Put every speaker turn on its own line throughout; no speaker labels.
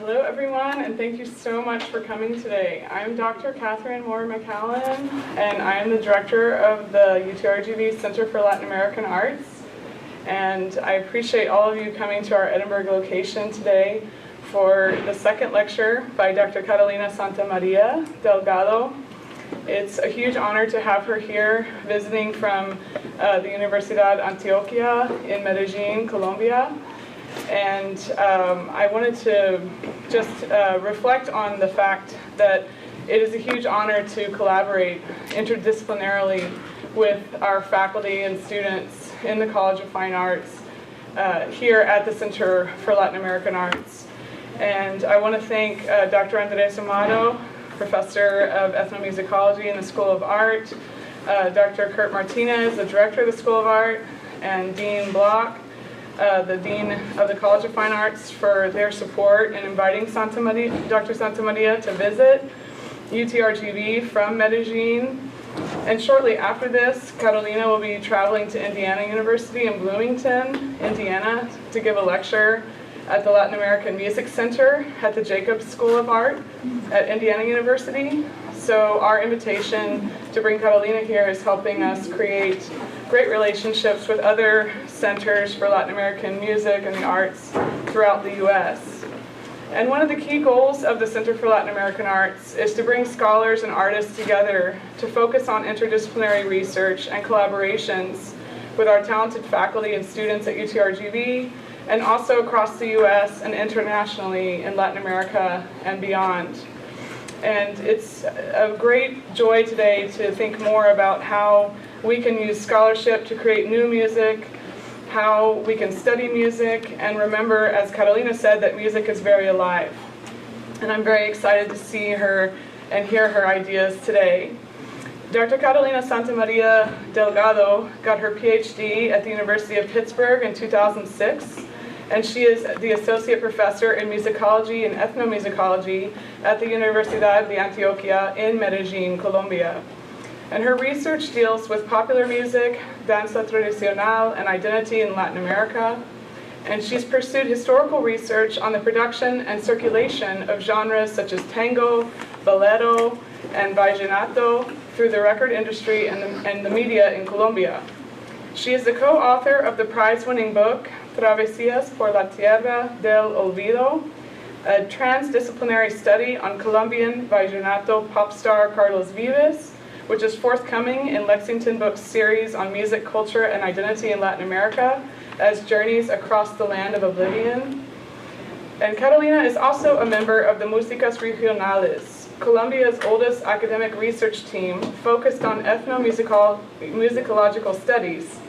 Hello everyone, and thank you so much for coming today. I'm Dr. Dr.McAllen, and I am the director of the UTRGV Center for Latin American Arts. And I appreciate all of you coming to our Edinburgh location today for the second lecture by Dr. Catalina Santamaria, Delgado. It's a huge honor to have her here visiting from the Universidad de Antioquia in Medellín, Colombia. And I wanted to just reflect on the fact that it is a huge honor to collaborate interdisciplinarily with our faculty and students in the College of Fine Arts here at the Center for Latin American Arts. And I want to thank Dr. Andres Amado, Professor of Ethnomusicology in the School of Art, Dr. Kurt Martinez, the Director of the School of Art, and Dean Block, the Dean of the College of Fine Arts, for their support in inviting Dr. Santamaria to visit UTRGV from Medellín. And shortly after this, Catalina will be traveling to Indiana University in Bloomington, Indiana, to give a lecture at the Latin American Music Center at the Jacobs School of Art at Indiana University. So our invitation to bring Catalina here is helping us create great relationships with other centers for Latin American music and the arts throughout the U.S. And one of the key goals of the Center for Latin American Arts is to bring scholars and artists together to focus on interdisciplinary research and collaborations with our talented faculty and students at UTRGV, and also across the U.S. and internationally in Latin America and beyond. And it's a great joy today to think more about how we can use scholarship to create new music, how we can study music, and remember, as Catalina said, that music is very alive. And I'm very excited to see her and hear her ideas today. Dr. Catalina Santamaria Delgado got her PhD at the University of Pittsburgh in 2006. And she is the Associate Professor in Musicology and Ethnomusicology at the Universidad de Antioquia in Medellín, Colombia. And her research deals with popular music, Danza, Tradicional, and identity in Latin America. And she's pursued historical research on the production and circulation of genres such as tango, bolero, and vallenato through the record industry and the media in Colombia. She is the co-author of the prize-winning book, Travesías por la Tierra del Olvido, a transdisciplinary study on Colombian vallenato pop star Carlos Vives, which is forthcoming in Lexington Books' series on music, culture, and identity in Latin America as Journeys Across the Land of Oblivion. And Catalina is also a member of the Músicas Regionales, Colombia's oldest academic research team focused on ethnomusicological studies.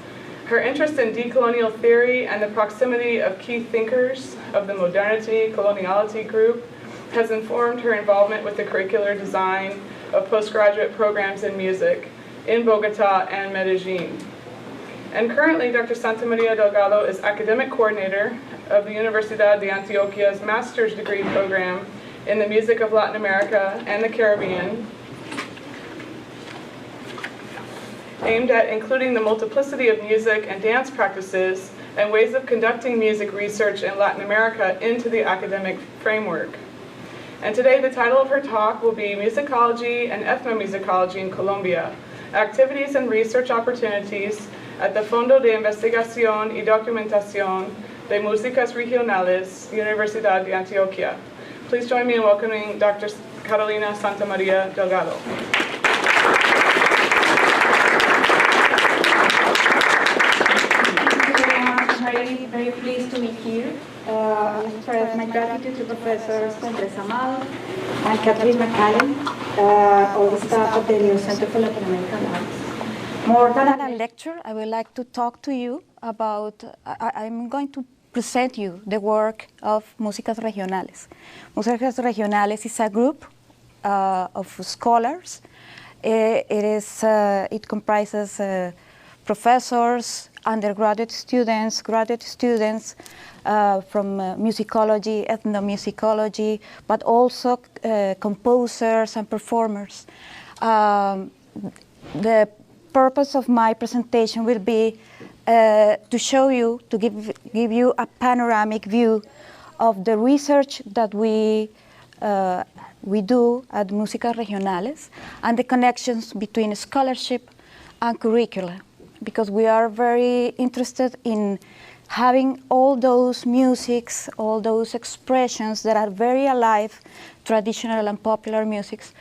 Her interest in decolonial theory and the proximity of key thinkers of the modernity coloniality group has informed her involvement with the curricular design of postgraduate programs in music in Bogota and Medellín. And currently, Dr. Santamaria Delgado is academic coordinator of the Universidad de Antioquia's master's degree program in the music of Latin America and the Caribbean, aimed at including the multiplicity of music and dance practices and ways of conducting music research in Latin America into the academic framework. And today the title of her talk will be Musicology and Ethnomusicology in Colombia, Activities and Research Opportunities at the Fondo de Investigación y Documentación de Músicas Regionales, Universidad de Antioquia. Please join me in welcoming Dr. Catalina Santamaria Delgado.
I'm very pleased to be here. I express my gratitude to Professors Andres Amado and Dr.McAllen, all the staff of the new Center for Latin American Arts. More than a lecture, I would like to talk to you about, I'm going to present you the work of Músicas Regionales. Músicas Regionales is a group of scholars. It comprises professors, undergraduate students, graduate students from musicology, ethnomusicology, but also composers and performers. The purpose of my presentation will be to show you, to give you a panoramic view of the research that we do at Músicas Regionales and the connections between scholarship and curricula, because we are very interested in having all those musics, all those expressions that are very alive, traditional and popular musics,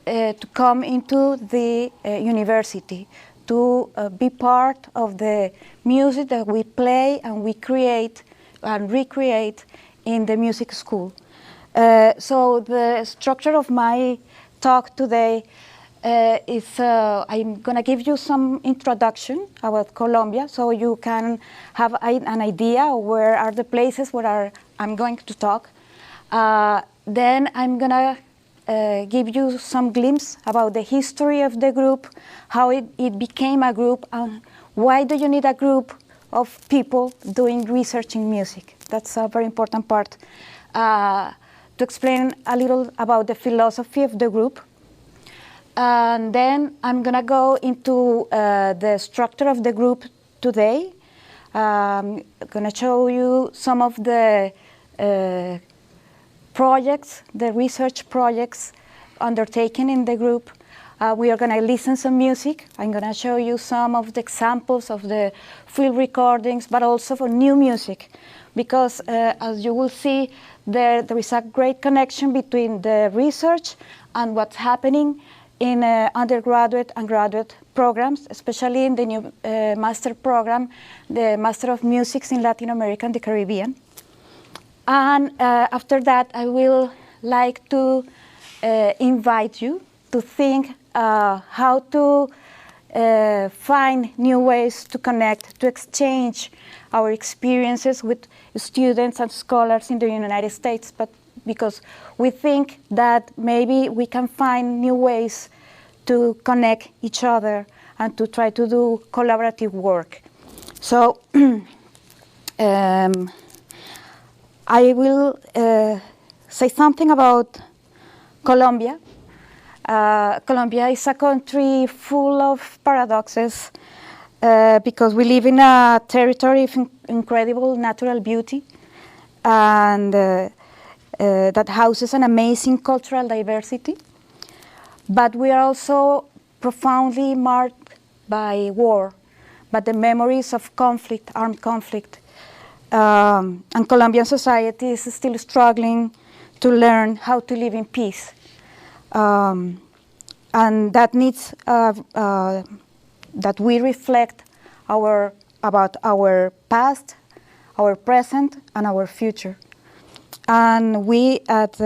to come into the university, to be part of the music that we play and we create and recreate in the music school. So the structure of my talk today is I'm going to give you some introduction about Colombia, so you can have an idea of where are the places where I'm going to talk. Then I'm going to give you some glimpse about the history of the group, how it became a group, and why do you need a group of people doing research in music. That's a very important part. To explain a little about the philosophy of the group. And then I'm going to go into the structure of the group today. I'm going to show you some of the projects, the research projects undertaken in the group. We are going to listen to some music. I'm going to show you some of the examples of the field recordings, but also for new music. Because as you will see, there is a great connection between the research and what's happening in undergraduate and graduate programs, especially in the new master program, the Master of Music in Latin America and the Caribbean. And after that, I will like to invite you to think how to find new ways to connect, to exchange our experiences with students and scholars in the United States, but because we think that maybe we can find new ways to connect each other and to try to do collaborative work. So I will say something about Colombia. Colombia is a country full of paradoxes because we live in a territory of incredible natural beauty and that houses an amazing cultural diversity. But we are also profoundly marked by war, by the memories of conflict, armed conflict. And Colombian society is still struggling to learn how to live in peace. And that needs that we reflect about our past, our present, and our future. And we at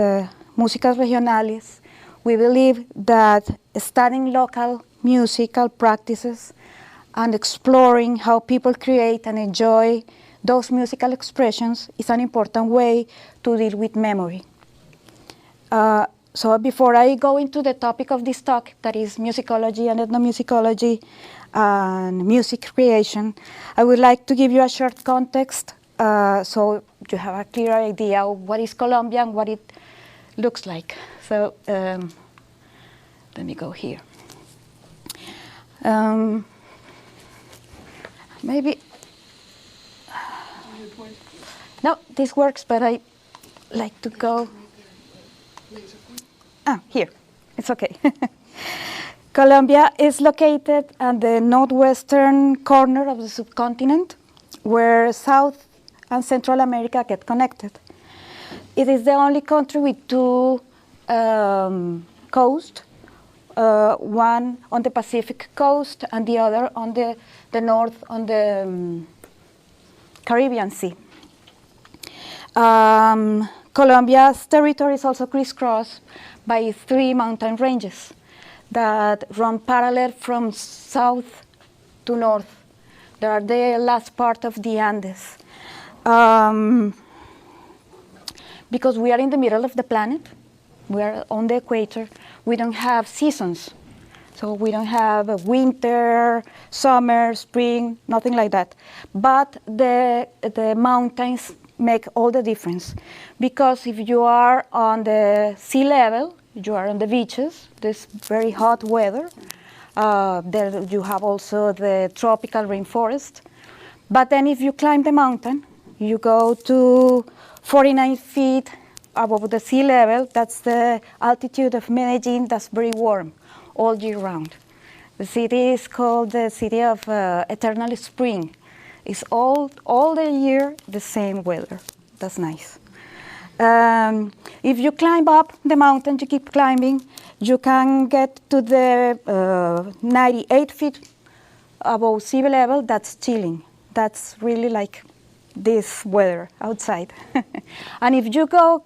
Músicas Regionales, we believe that studying local musical practices and exploring how people create and enjoy those musical expressions is an important way to deal with memory. So before I go into the topic of this talk, that is musicology and ethnomusicology and music creation, I would like to give you a short context so you have a clear idea of what is Colombia and what it looks like. So let me go here. Maybe, no, this works, but I like to go. Here, it's okay. Colombia is located at the northwestern corner of the subcontinent, where South and Central America get connected. It is the only country with two coasts, one on the Pacific coast and the other on the north on the Caribbean Sea. Colombia's territory is also crisscrossed by 3 mountain ranges that run parallel from south to north. They are the last part of the Andes. Because we are in the middle of the planet, we are on the equator, we don't have seasons. So we don't have a winter, summer, spring, nothing like that. But the mountains make all the difference. Because if you are on the sea level, you are on the beaches, this very hot weather. There you have also the tropical rainforest. But then if you climb the mountain, you go to 49 feet above the sea level. That's the altitude of Medellín. That's very warm all year round. The city is called the city of eternal spring. It's all the year the same weather. That's nice. If you climb up the mountain, you keep climbing, you can get to the 98 feet above sea level. That's chilling. That's really like this weather outside. And if you go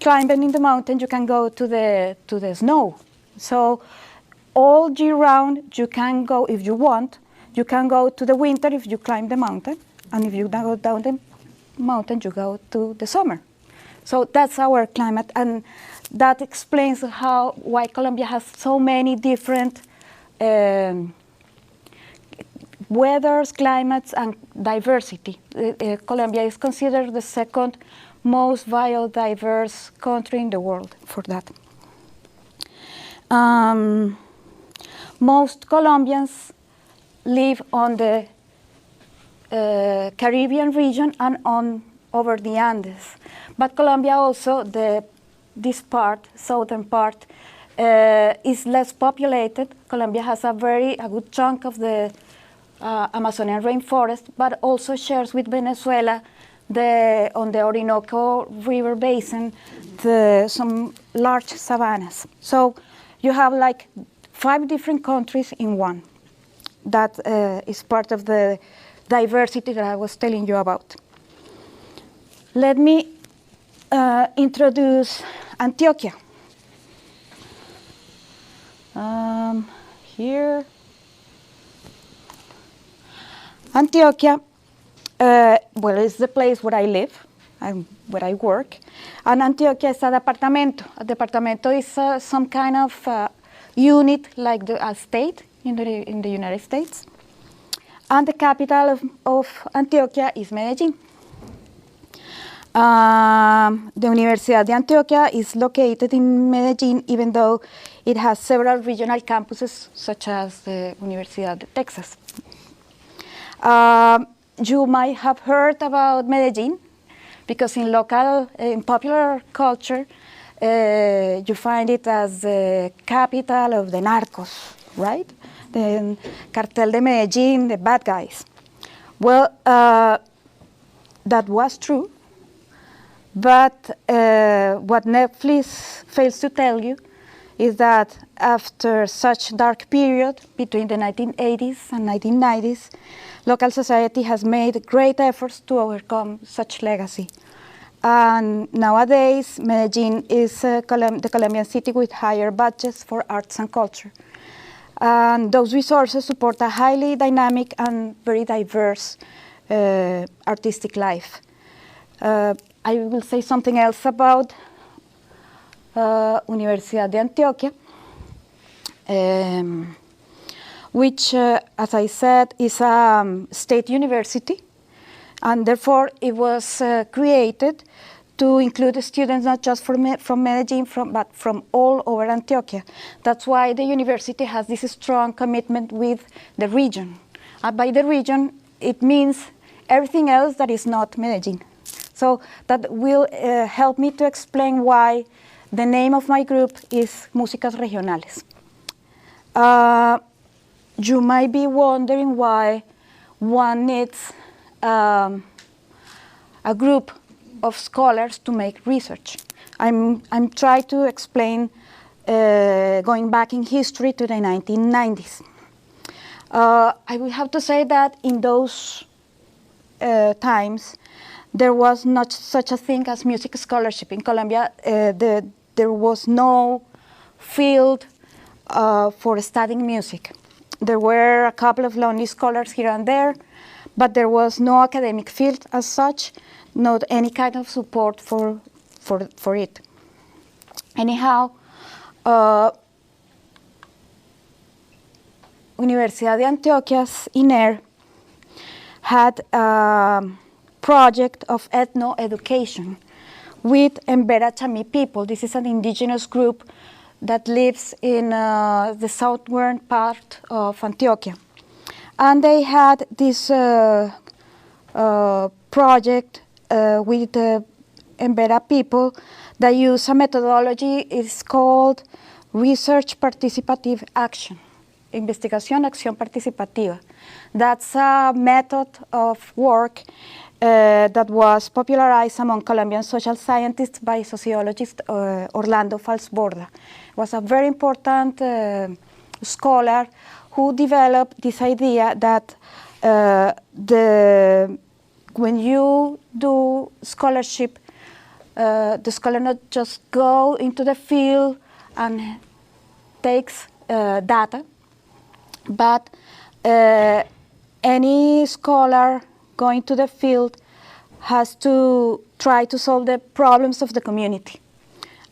climbing in the mountain, you can go to the snow. So all year round, you can go, if you want, you can go to the winter if you climb the mountain. And if you go down the mountain, you go to the summer. So that's our climate, and that explains why Colombia has so many different weathers, climates, and diversity. Colombia is considered the second most biodiverse country in the world for that. Most Colombians live on the Caribbean region and over the Andes. But Colombia also, this part, southern part, is less populated. Colombia has a good chunk of the Amazonian rainforest, but also shares with Venezuela on the Orinoco River basin some large savannas. So you have like 5 different countries in one. That is part of the diversity that I was telling you about. Let me introduce Antioquia. Here. Antioquia, well, it's the place where I live, where I work. And Antioquia is a departamento. A departamento is some kind of unit like a state in the United States. And the capital of Antioquia is Medellín. The Universidad de Antioquia is located in Medellín, even though it has several regional campuses, such as the Universidad de Texas. You might have heard about Medellín, because in popular culture, you find it as the capital of the narcos, right? The cartel de Medellín, the bad guys. Well, that was true, but what Netflix fails to tell you is that after such dark period between the 1980s and 1990s, local society has made great efforts to overcome such legacy. And nowadays, Medellín is the Colombian city with higher budgets for arts and culture. And those resources support a highly dynamic and very diverse artistic life. I will say something else about Universidad de Antioquia, which, as I said, is a state university, and therefore it was created to include students not just from Medellín, but from all over Antioquia. That's why the university has this strong commitment with the region. By the region, it means everything else that is not Medellín. So that will help me to explain why the name of my group is Músicas Regionales. You might be wondering why one needs a group of scholars to make research. I'm trying to explain going back in history to the 1990s. I will have to say that in those times, there was not such a thing as music scholarship. In Colombia, there was no field for studying music. There were a couple of lonely scholars here and there, but there was no academic field as such, not any kind of support for it. Anyhow, Universidad de Antioquia's INER had a project of ethno-education with Embera Chami people. This is an indigenous group that lives in the southern part of Antioquia. And they had this project with Embera people that use a methodology. It's called Research Participative Action, Investigación, Acción Participativa. That's a method of work that was popularized among Colombian social scientists by sociologist Orlando Falsborda. Was a very important scholar who developed this idea that when you do scholarship, the scholar not just go into the field and takes data, but any scholar going to the field has to try to solve the problems of the community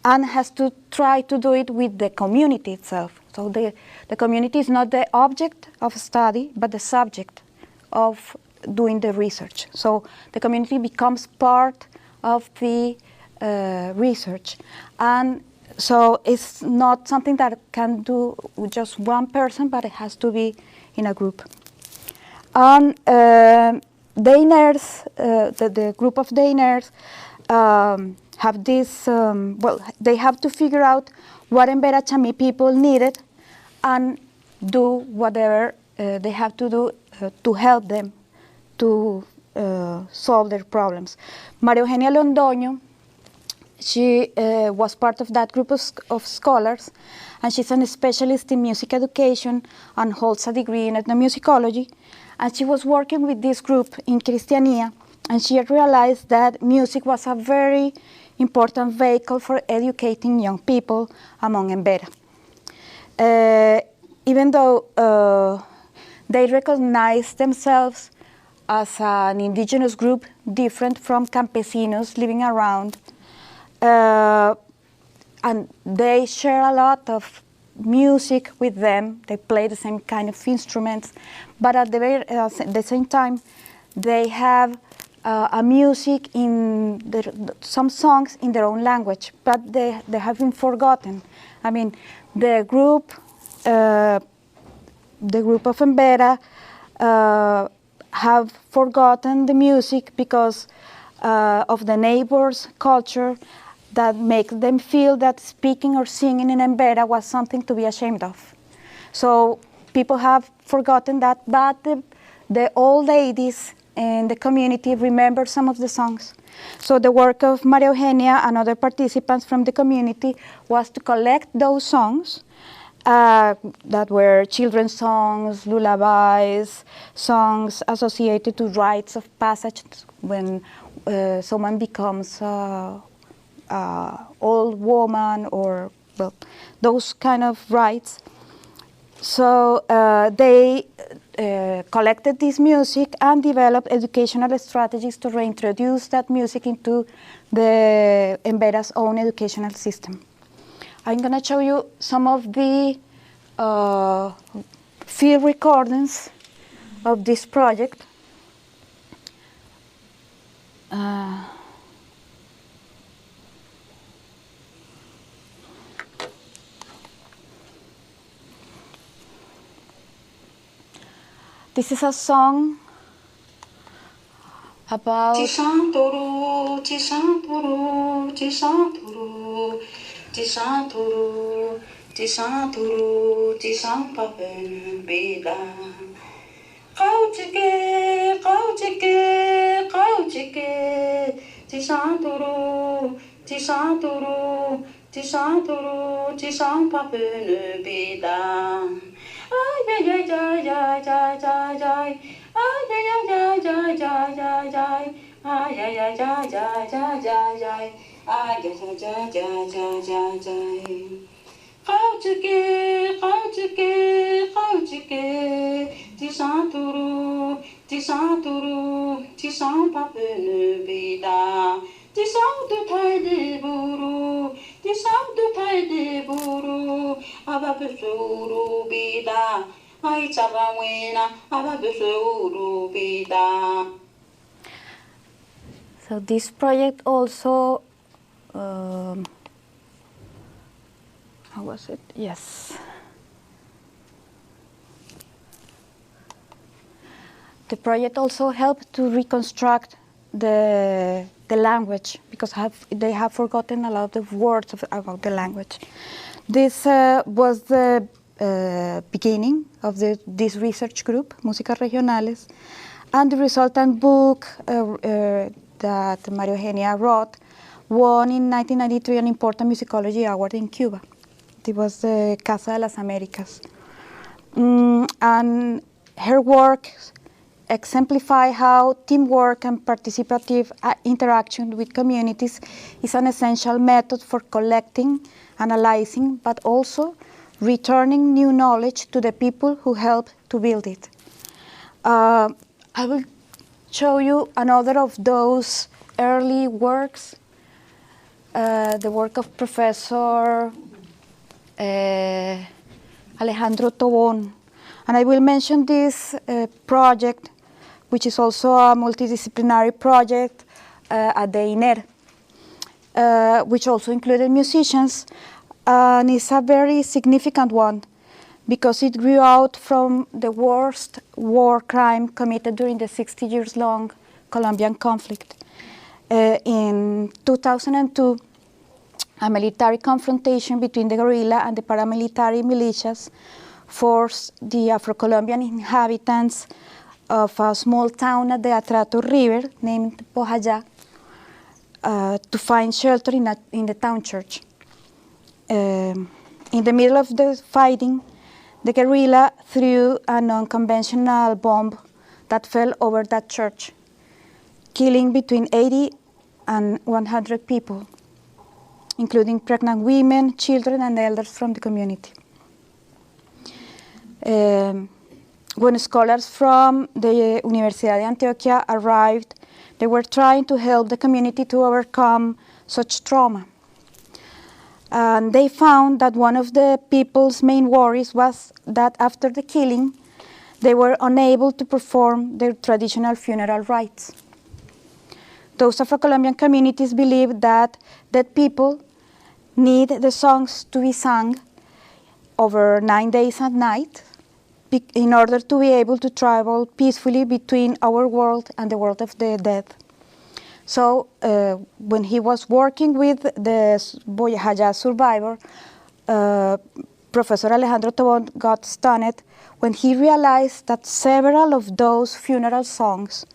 and has to try to do it with the community itself. So the community is not the object of study, but the subject of doing the research. So the community becomes part of the research. And so it's not something that can do with just one person, but it has to be in a group. And Dainers, the group of Dainers have this, they have to figure out what Embera Chami people needed and do whatever they have to do to help them to solve their problems. Maria Eugenia Londoño, she was part of that group of scholars, and she's a specialist in music education and holds a degree in ethnomusicology. And she was working with this group in Cristiania, and she realized that music was a very important vehicle for educating young people among Embera. Even though they recognized themselves as an indigenous group different from campesinos living around, and they share a lot of music with them. They play the same kind of instruments, but at the same time, they have a music in some songs in their own language, but they have been forgotten. I mean, the group of Embera have forgotten the music because of the neighbors' culture that make them feel that speaking or singing in Embera was something to be ashamed of. So people have forgotten that, but the old ladies in the community remember some of the songs. So the work of Maria Eugenia and other participants from the community was to collect those songs that were children's songs, lullabies, songs associated to rites of passage when someone becomes old woman, or well, those kind of rites. So they collected this music and developed educational strategies to reintroduce that music into the Embera's own educational system. I'm going to show you some of the field recordings of this project. This is a song about So this project also, how was it? Yes. The project also helped to reconstruct the the language, because they have forgotten a lot of words about the language. This was the beginning of this research group, Músicas Regionales, and the resultant book that Maria Eugenia wrote won in 1993 an important musicology award in Cuba. It was the Casa de las Américas. And her work exemplify how teamwork and participative interaction with communities is an essential method for collecting, analyzing, but also returning new knowledge to the people who helped to build it. I will show you another of those early works, the work of Professor Alejandro Tobón. And I will mention this project, which is also a multidisciplinary project at the ELIBR, which also included musicians, and it's a very significant one because it grew out from the worst war crime committed during the 60 years long Colombian conflict. In 2002, a military confrontation between the guerrilla and the paramilitary militias forced the Afro-Colombian inhabitants of a small town at the Atrato River named Bojayá to find shelter in the town church. In the middle of the fighting, the guerrilla threw an unconventional bomb that fell over that church, killing between 80 and 100 people, including pregnant women, children, and elders from the community. When scholars from the Universidad de Antioquia arrived, they were trying to help the community to overcome such trauma. And they found that one of the people's main worries was that after the killing, they were unable to perform their traditional funeral rites. Those Afro-Colombian communities believe that dead people need the songs to be sung over 9 days and nights in order to be able to travel peacefully between our world and the world of the dead. So when he was working with the Bojayá survivor, Professor Alejandro Tobón got stunned when he realized that several of those funeral songs,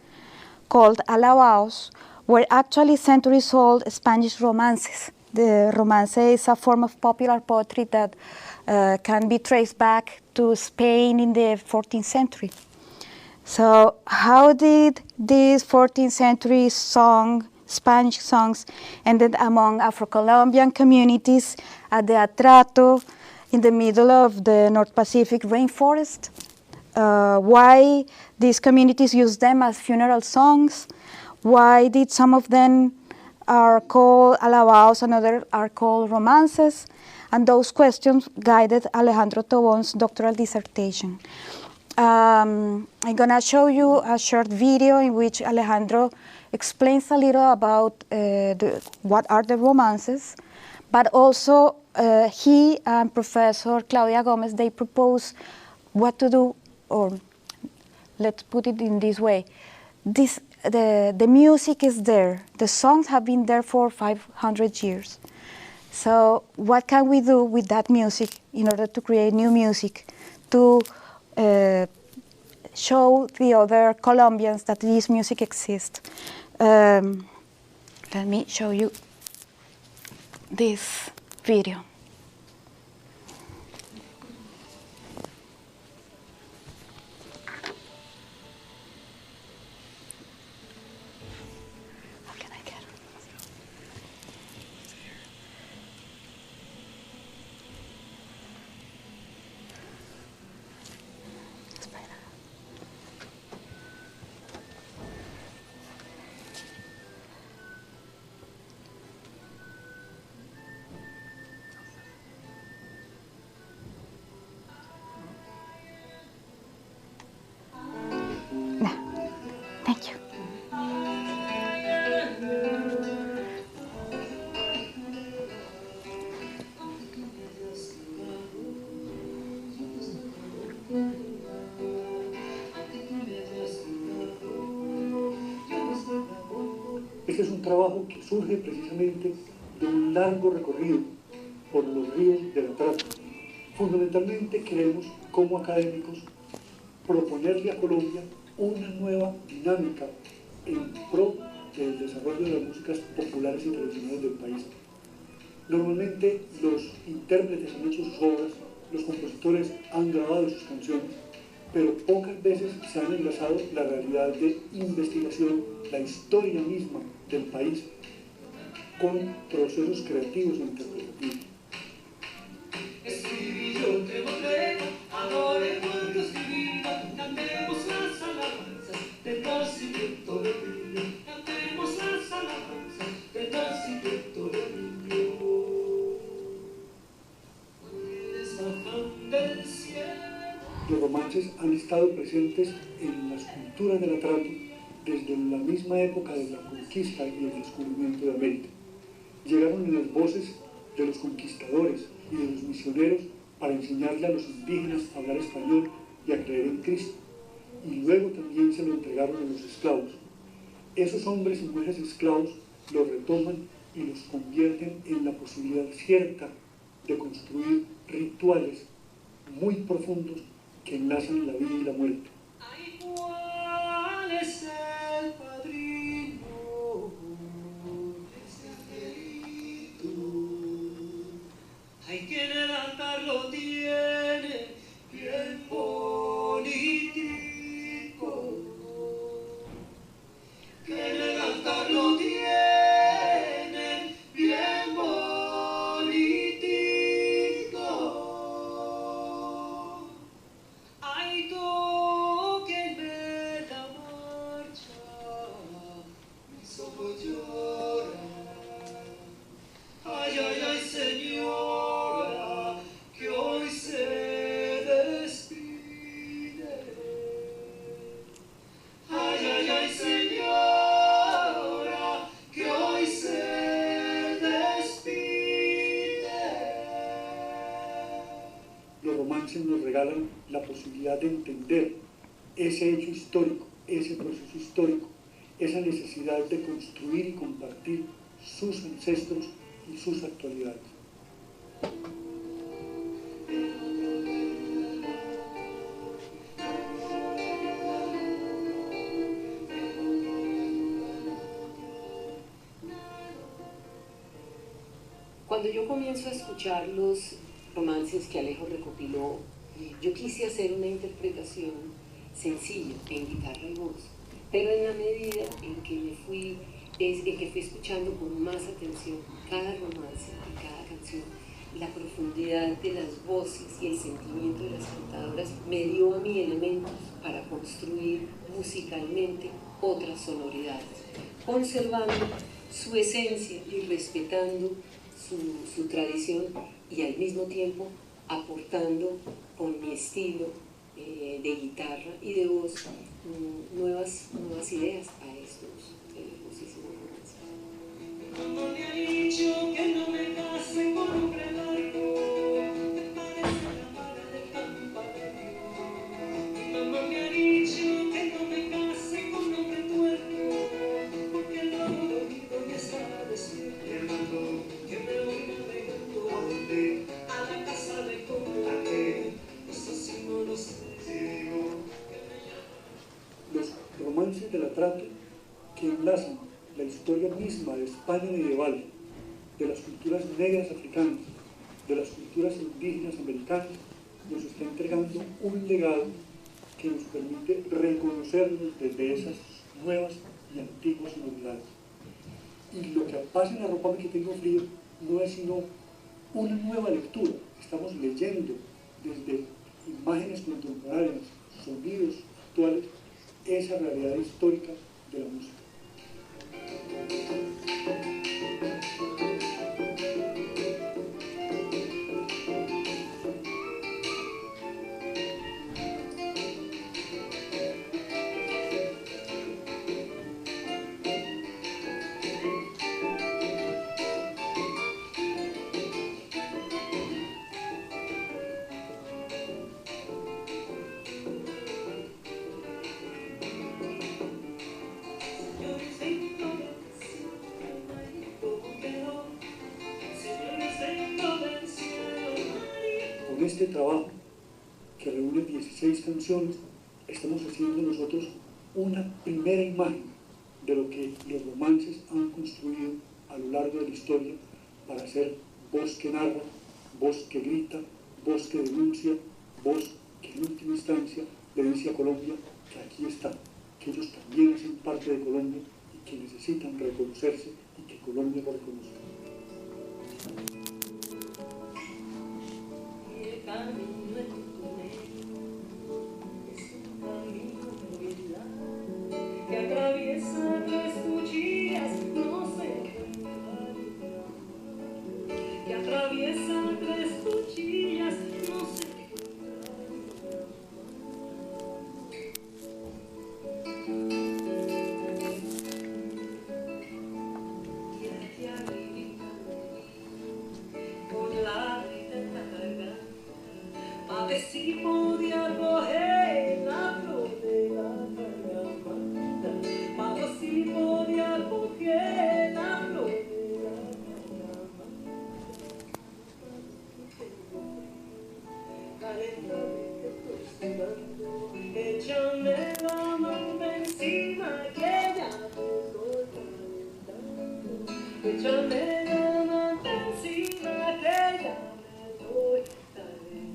called alabaos, were actually centuries-old Spanish romances. The romance is a form of popular poetry that can be traced back to Spain in the 14th century. So how did these 14th century Spanish songs ended among Afro-Colombian communities at the Atrato in the middle of the North Pacific rainforest? Why these communities use them as funeral songs? Why did some of them are called alabaos and others are called romances? And those questions guided Alejandro Tobón's doctoral dissertation. I'm going to show you a short video in which Alejandro explains a little about what are the romances, but also he and Professor Claudia Gomez, they propose what to do, or let's put it in this way. The music is there. The songs have been there for 500 years. So what can we do with that music in order to create new music, to show the other Colombians that this music exists? Let me show you this video. How can I get it?
trabajo que surge precisamente de un largo recorrido por los ríos de la trata. Fundamentalmente queremos, como académicos, proponerle a Colombia una nueva dinámica en pro del desarrollo de las músicas populares y tradicionales del país. Normalmente los intérpretes han hecho sus obras, los compositores han grabado sus canciones, pero pocas veces se han enlazado la realidad de investigación, la historia misma del país, con procesos creativos e interpretativos. Los romances han estado presentes en las culturas del atrato desde la misma época de la conquista y el descubrimiento de América. Llegaron en las voces de los conquistadores y de los misioneros para enseñarle a los indígenas a hablar español y a creer en Cristo, y luego también se lo entregaron a los esclavos. Esos hombres y mujeres esclavos los retoman y los convierten en la posibilidad cierta de construir rituales muy profundos que enlazan la vida y la muerte.
Ay, ¿cuál es el padrino de ese angelito? Ay, quien el altar lo tiene bien politico. Quien el altar lo tiene bien político. Ay, tóquenme la marcha, mis ojos lloran. Ay, ay, ay, señora, que hoy se despide. Ay, ay, ay, señora, que hoy se despide.
Los romances nos regalan la posibilidad de entender ese hecho histórico, ese proceso histórico, esa necesidad de construir y compartir sus ancestros y sus actualidades.
Cuando yo comienzo a escuchar los romances que Alejo recopiló, yo quise hacer una interpretación sencilla en guitarra y voz, pero en la medida en que fui escuchando con más atención cada romance y cada canción, la profundidad de las voces y el sentimiento de las cantadoras me dio a mí elementos para construir musicalmente otras sonoridades, conservando su esencia y respetando su tradición, y al mismo tiempo aportando con mi estilo de guitarra y de voz nuevas ideas a estos hermosísimos romances.
Cuando me ha dicho que no me case con un hombre largo, me parece la madre del campanario. Mi mamá me ha dicho que no me case con un hombre tuerto, porque no ha dormido y está despierto. Que me voy navegando a la casa de combate, eso sí no lo sé.
Los romances del atrato que enlazan la historia misma de España medieval, de las culturas negras africanas, de las culturas indígenas americanas, nos está entregando un legado que nos permite reconocernos desde esas nuevas y antiguas sonoridades. Y lo que pasa en Arrópame que tengo frío no es sino una nueva lectura. Estamos leyendo desde imágenes contemporáneas, sonidos actuales, esa realidad histórica de la música. con este trabajo, que reúne 16 canciones, estamos haciendo nosotros una primera imagen de lo que los romances han construido a lo largo de la historia para ser voz que narra, voz que grita, voz que denuncia, voz que en última instancia le dice a Colombia que aquí está, que ellos también hacen parte de Colombia y que necesitan reconocerse y que Colombia lo reconozca.
El camino en tu medio es un camino de verdad que atraviesa tres cuchillas, no se encuentra, que atraviesa tres cuchillas, no se si podía coger la flor de la garganta, pero si podía coger la flor de la garganta, calentame que estoy sudando, échame la mano encima que ya te estoy calentando, échame la mano encima que ya me estoy calentando.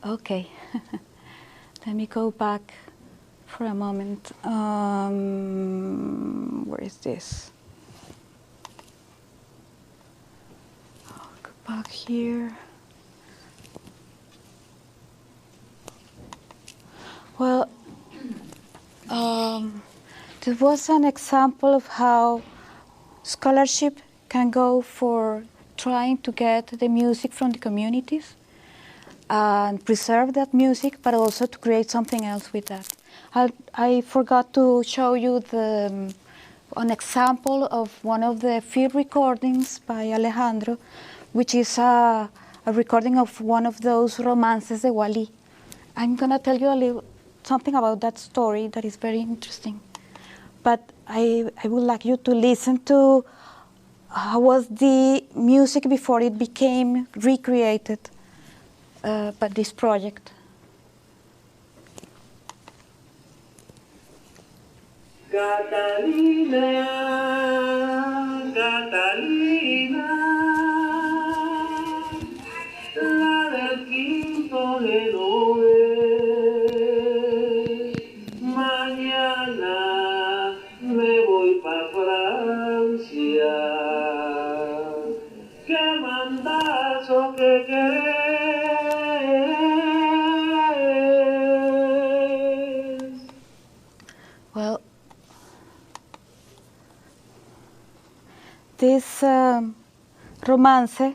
Okay, let me go back for a moment. Where is this? I'll go back here. Well, this was an example of how scholarship can go for trying to get the music from the communities and preserve that music, but also to create something else with that. I forgot to show you an example of one of the field recordings by Alejandro, which is a recording of one of those romances de Wali. I'm going to tell you something about that story that is very interesting. But I would like you to listen to how was the music before it became recreated by this project.
Catalina, Catalina, la del quinto de Noé. Mañana me voy pa' Francia. Qué mandazo que querés.
Well, this romance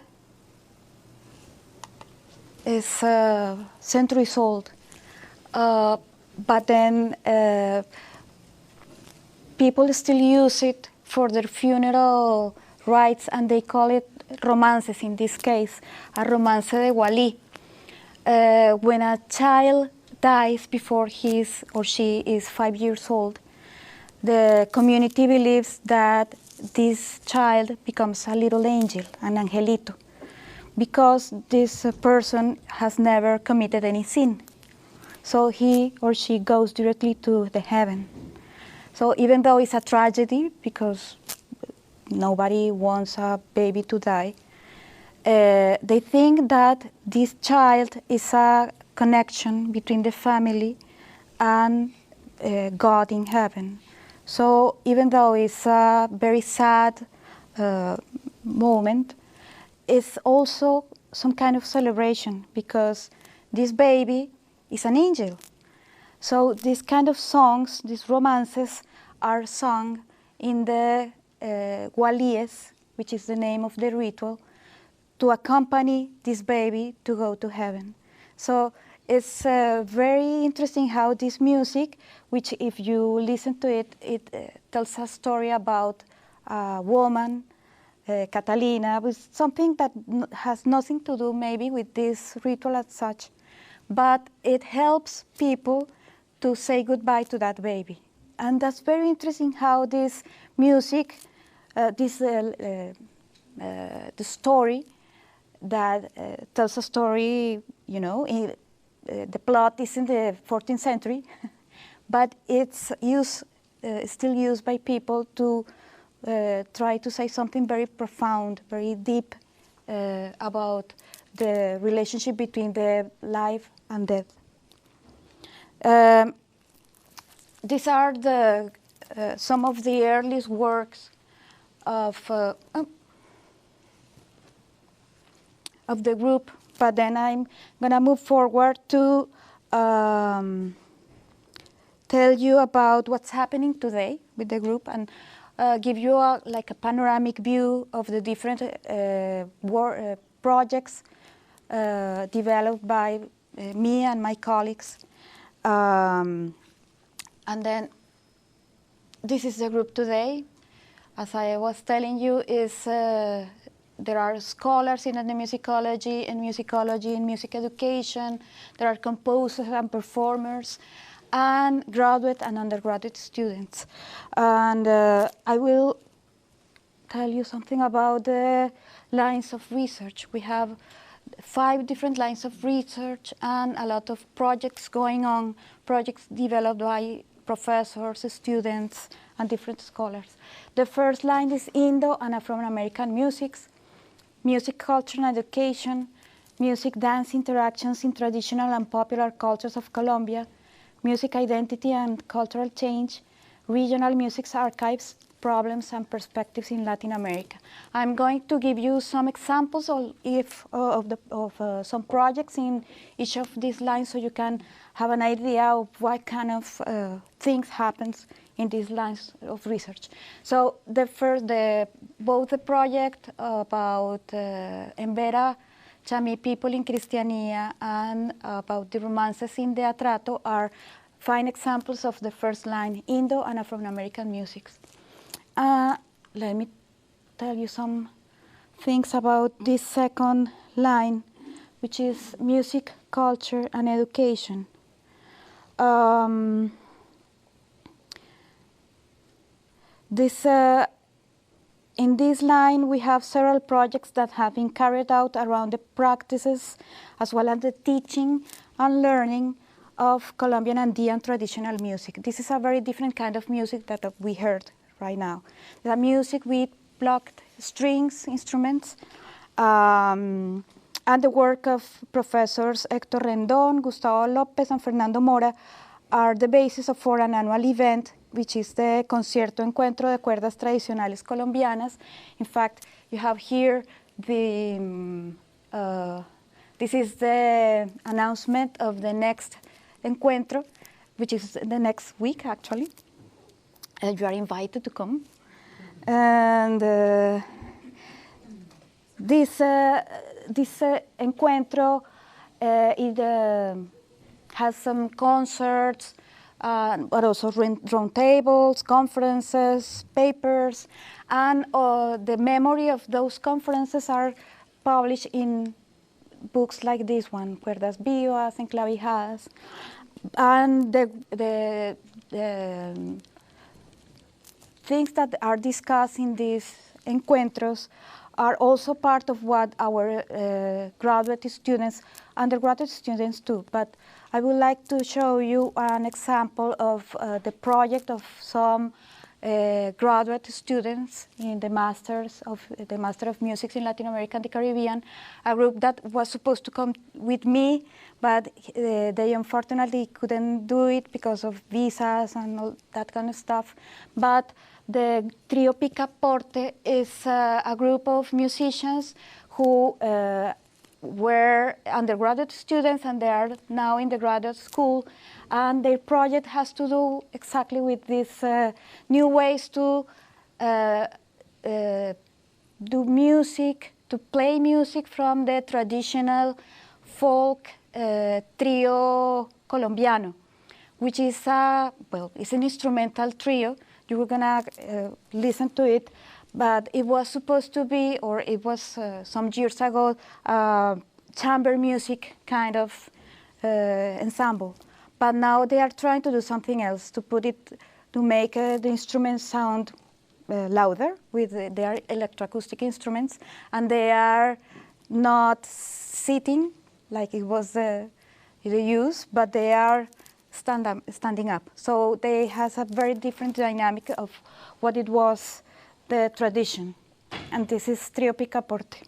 is centuries old, but then people still use it for their funeral rites, and they call it romances in this case, a romance de Wali. When a child dies before he or she is 5 years old, the community believes that this child becomes a little angel, an angelito, because this person has never committed any sin. So he or she goes directly to the heaven. So even though it's a tragedy, because nobody wants a baby to die, they think that this child is a connection between the family and God in heaven. So even though it's a very sad moment, it's also some kind of celebration because this baby is an angel. So these kind of songs, these romances, are sung in the Gualies, which is the name of the ritual, to accompany this baby to go to heaven. So it's very interesting how this music, which if you listen to it, it tells a story about a woman, Catalina, with something that has nothing to do maybe with this ritual as such, but it helps people to say goodbye to that baby. And that's very interesting how this music, the story that tells a story, you know, the plot is in the 14th century, but it's still used by people to try to say something very profound, very deep about the relationship between the life and death. These are some of the earliest works of the group, but then I'm gonna move forward to tell you about what's happening today with the group and give you a panoramic view of the different projects developed by me and my colleagues. And then this is the group today. As I was telling you, there are scholars in ethnomusicology and musicology and music education. There are composers and performers, and graduate and undergraduate students. And I will tell you something about the lines of research. We have 5 different lines of research and a lot of projects going on, projects developed by professors, students, and different scholars. The first line is Indo and Afro-American musics, music culture and education, music dance interactions in traditional and popular cultures of Colombia, music identity and cultural change, regional music archives, problems and perspectives in Latin America. I'm going to give you some examples of some projects in each of these lines so you can have an idea of what kind of things happens in these lines of research. So both the project about Embera Chami people in Cristiania and about the romances in the Atrato are fine examples of the first line, Indo and Afro-American musics. Let me tell you some things about this second line, which is music, culture, and education. In this line, we have several projects that have been carried out around the practices as well as the teaching and learning of Colombian Andean traditional music. This is a very different kind of music that we heard right now. The music with plucked strings, instruments, and the work of professors Héctor Rendón, Gustavo López, and Fernando Mora are the basis for an annual event, which is the Concierto Encuentro de Cuerdas Tradicionales Colombianas. In fact, you have here this is the announcement of the next Encuentro, which is the next week, actually. You are invited to come. And this Encuentro has some concerts, but also round tables, conferences, papers, and the memory of those conferences are published in books like this one, Cuerdas Vivas, Enclavijadas, and the things that are discussed in these encuentros are also part of what our graduate students, undergraduate students do. But I would like to show you an example of the project of some graduate students in the Master of Music in Latin America and the Caribbean, a group that was supposed to come with me, but they unfortunately couldn't do it because of visas and all that kind of stuff. But the Trio Picaporte is a group of musicians who were undergraduate students and they are now in the graduate school, and their project has to do exactly with these new ways to do music, to play music from the traditional folk trio colombiano, which is it's an instrumental trio. You were gonna listen to it, but it was supposed to be, or it was some years ago, chamber music kind of ensemble. But now they are trying to do something else, to make the instruments sound louder with their electroacoustic instruments, and they are not sitting like it was the use, but they are standing up. So they has a very different dynamic of what it was the tradition. And this is Trio Picaporte.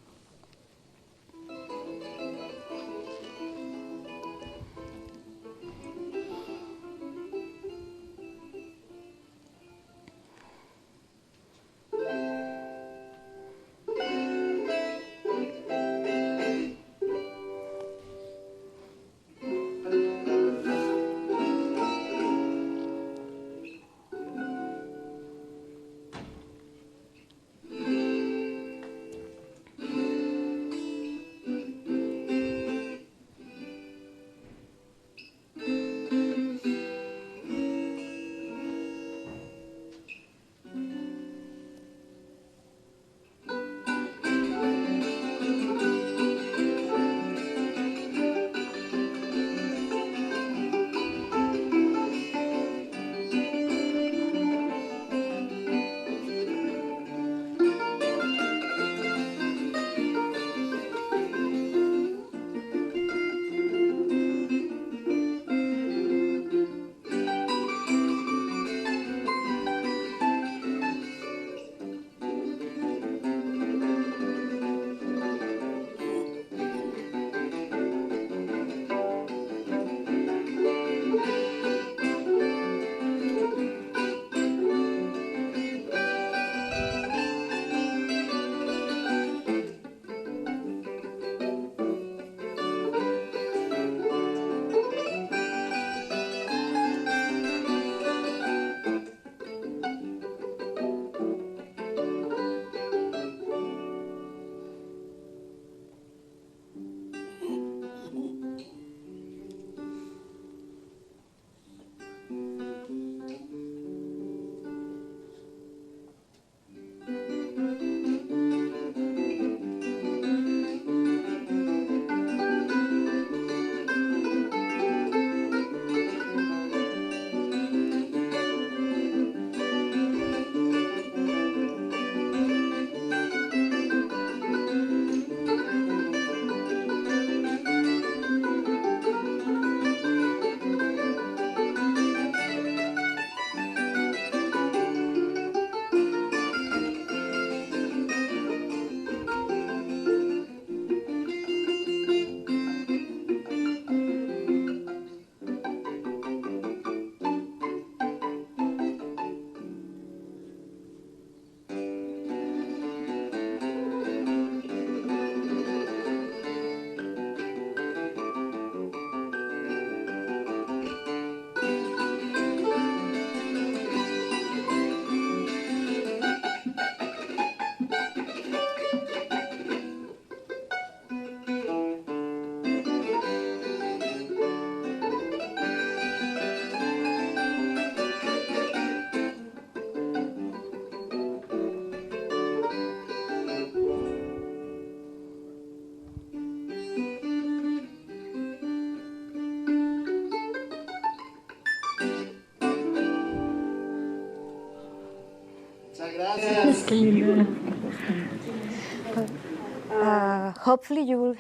Hopefully you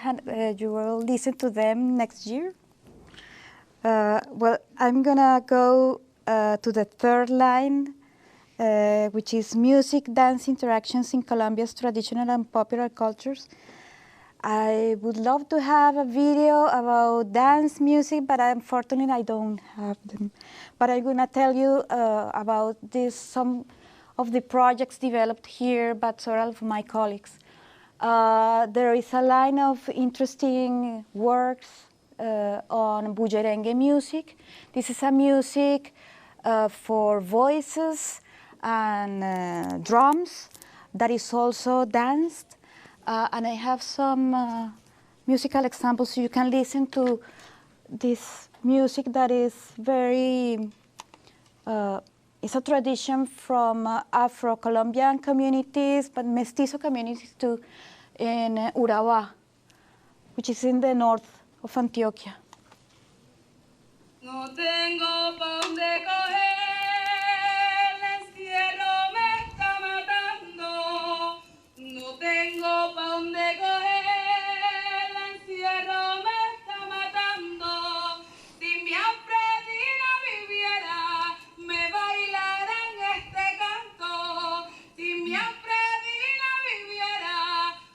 will listen to them next year. Well, I'm gonna go to the third line, which is music, dance interactions in Colombia's traditional and popular cultures. I would love to have a video about dance music, but unfortunately I don't have them. But I'm gonna tell you about some of the projects developed here by several of my colleagues. There is a line of interesting works on bullerengue music. This is a music for voices and drums that is also danced. And I have some musical examples so you can listen to this music that is very, it's a tradition from Afro-Colombian communities, but mestizo communities too, in Urabá, which is in the north of Antioquia.
No tengo pa' dónde coger, el encierro me está matando. No tengo pa' dónde coger, el encierro me está matando. Si mi Alfredina viviera, me bailara en este canto. Si mi Alfredina viviera,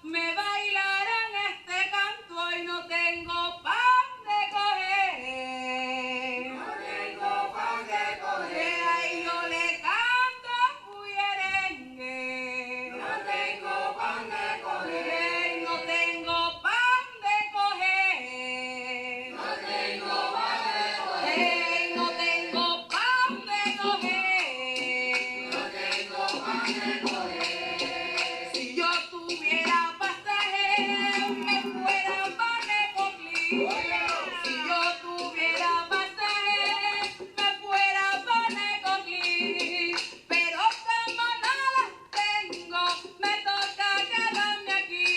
me bailara en este canto y no tengo pa' dónde coger. Ay, yo le canto bullerengue. No tengo pan de coger. No tengo pan de coger. No tengo pan de coger. No tengo pan de coger. No tengo pan de coger. Si yo tuviera pasaje, me fuera pa' Necoclí. Si yo tuviera pasaje, me fuera pa' Necoclí. Pero como no las tengo, me toca quedarme aquí.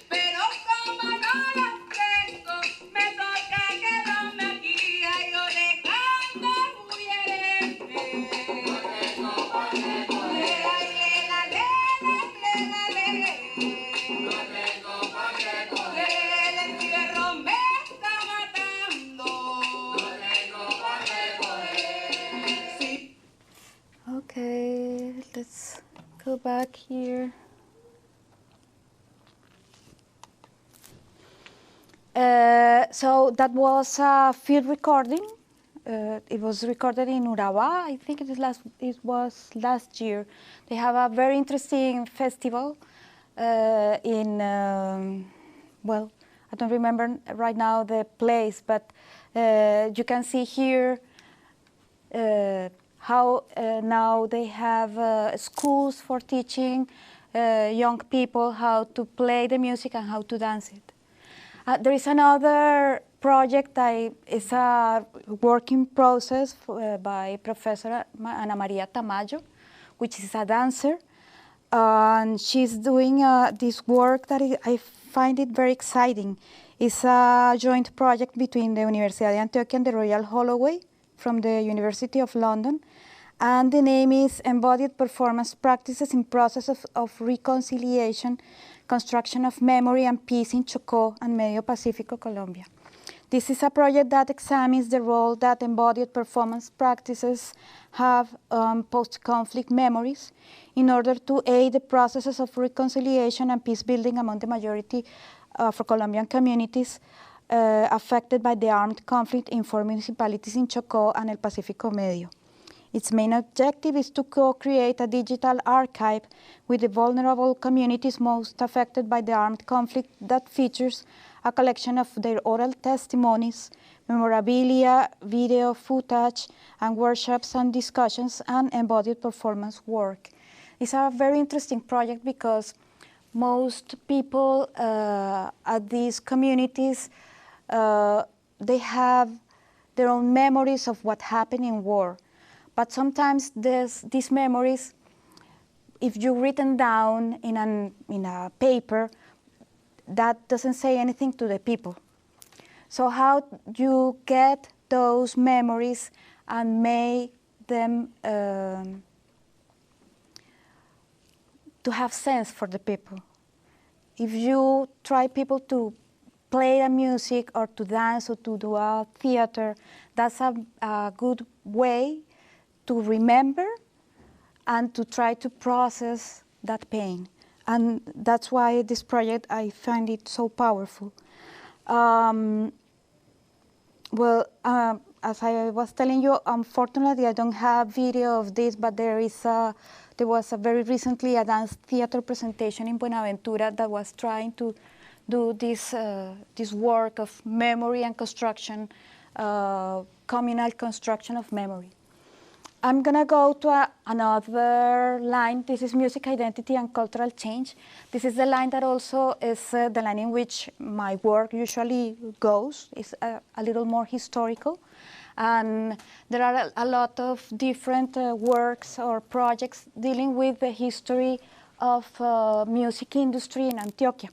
Pero como no las tengo, me toca quedarme aquí. Ay, yo le canto bullerengue. No tengo pan de coger. Ay, la, le. No tengo pan de coger. El encierro me está matando. No tengo pan de coger. Sí.
Okay, let's go back here. So that was a field recording. It was recorded in Urabá. I think it was last year. They have a very interesting festival in, well, I don't remember right now the place, but you can see here how now they have schools for teaching young people how to play the music and how to dance it. There is another project that is a working process by Professor Ana Maria Tamayo, which is a dancer. And she's doing this work that I find it very exciting. It's a joint project between the Universidad de Antioquia and the Royal Holloway from the University of London. And the name is Embodied Performance Practices in Process of Reconciliation, Construction of Memory and Peace in Chocó and Medio Pacífico, Colombia. This is a project that examines the role that embodied performance practices have on post-conflict memories in order to aid the processes of reconciliation and peace building among the majority Afro-Colombian communities affected by the armed conflict in 4 municipalities in Chocó and El Pacífico Medio. Its main objective is to co-create a digital archive with the vulnerable communities most affected by the armed conflict that features a collection of their oral testimonies, memorabilia, video footage, and workshops and discussions, and embodied performance work. It's a very interesting project because most people at these communities, they have their own memories of what happened in war. But sometimes these memories, if you written down in a paper, that doesn't say anything to the people. So how you get those memories and make them to have sense for the people? If you try people to play the music or to dance or to do a theater, that's a good way to remember and to try to process that pain. And that's why this project, I find it so powerful. as I was telling you, unfortunately, I don't have video of this, but there was very recently a dance theater presentation in Buenaventura that was trying to do this work of memory and construction, communal construction of memory. I'm going to go to another line. This is music identity and cultural change. This is the line that also is the line in which my work usually goes. It's a little more historical. And there are a lot of different works or projects dealing with the history of music industry in Antioquia.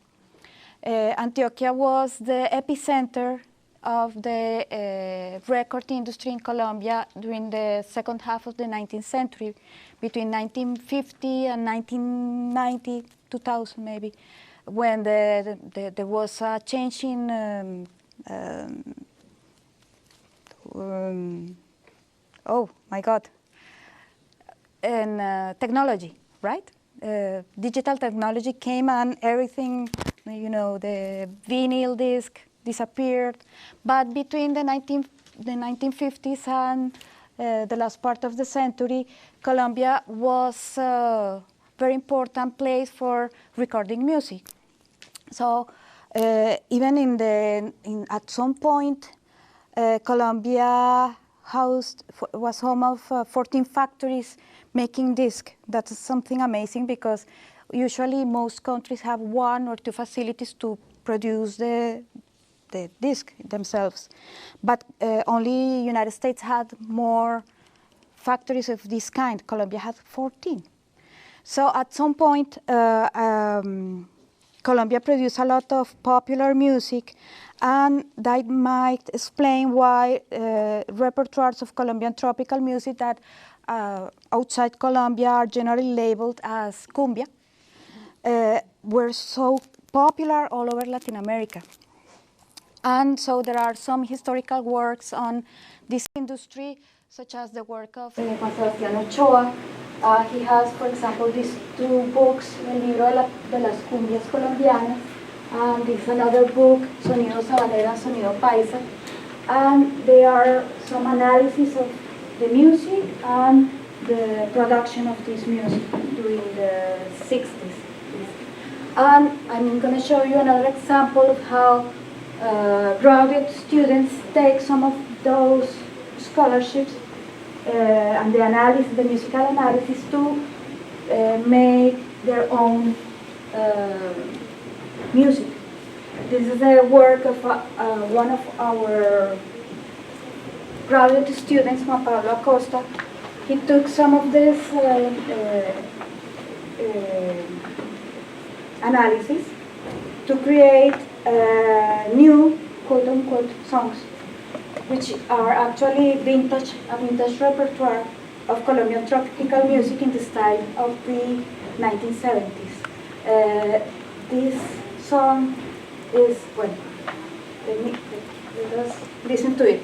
Antioquia was the epicenter of the record industry in Colombia during the second half of the 19th century, between 1950 and 1990, 2000 maybe, when there was a change in oh my God, in technology, right? Digital technology came and everything, you know, the vinyl disc disappeared. But between the 1950s and the last part of the century, Colombia was a very important place for recording music. So even at some point, Colombia was home of 14 factories making disc. That's something amazing because usually most countries have one or two facilities to produce the disc themselves. But only United States had more factories of this kind. Colombia had 14. So at some point, Colombia produced a lot of popular music, and that might explain why repertoires of Colombian tropical music that outside Colombia are generally labeled as cumbia were so popular all over Latin America. And so there are some historical works on this industry, such as the work of Juan Sebastián Ochoa. He has, for example, these two books, El Libro de las Cumbias Colombianas, and this is another book, Sonido Sabanera, Sonido Paisa. And there are some analysis of the music and the production of this music during the 60s. And I'm going to show you another example of how graduate students take some of those scholarships and the musical analysis to make their own music. This is the work of one of our graduate students, Juan Pablo Acosta. He took some of this analysis to create new quote-unquote songs, which are actually a vintage repertoire of Colombian tropical music in the style of the 1970s. This song is, well, let us listen to it.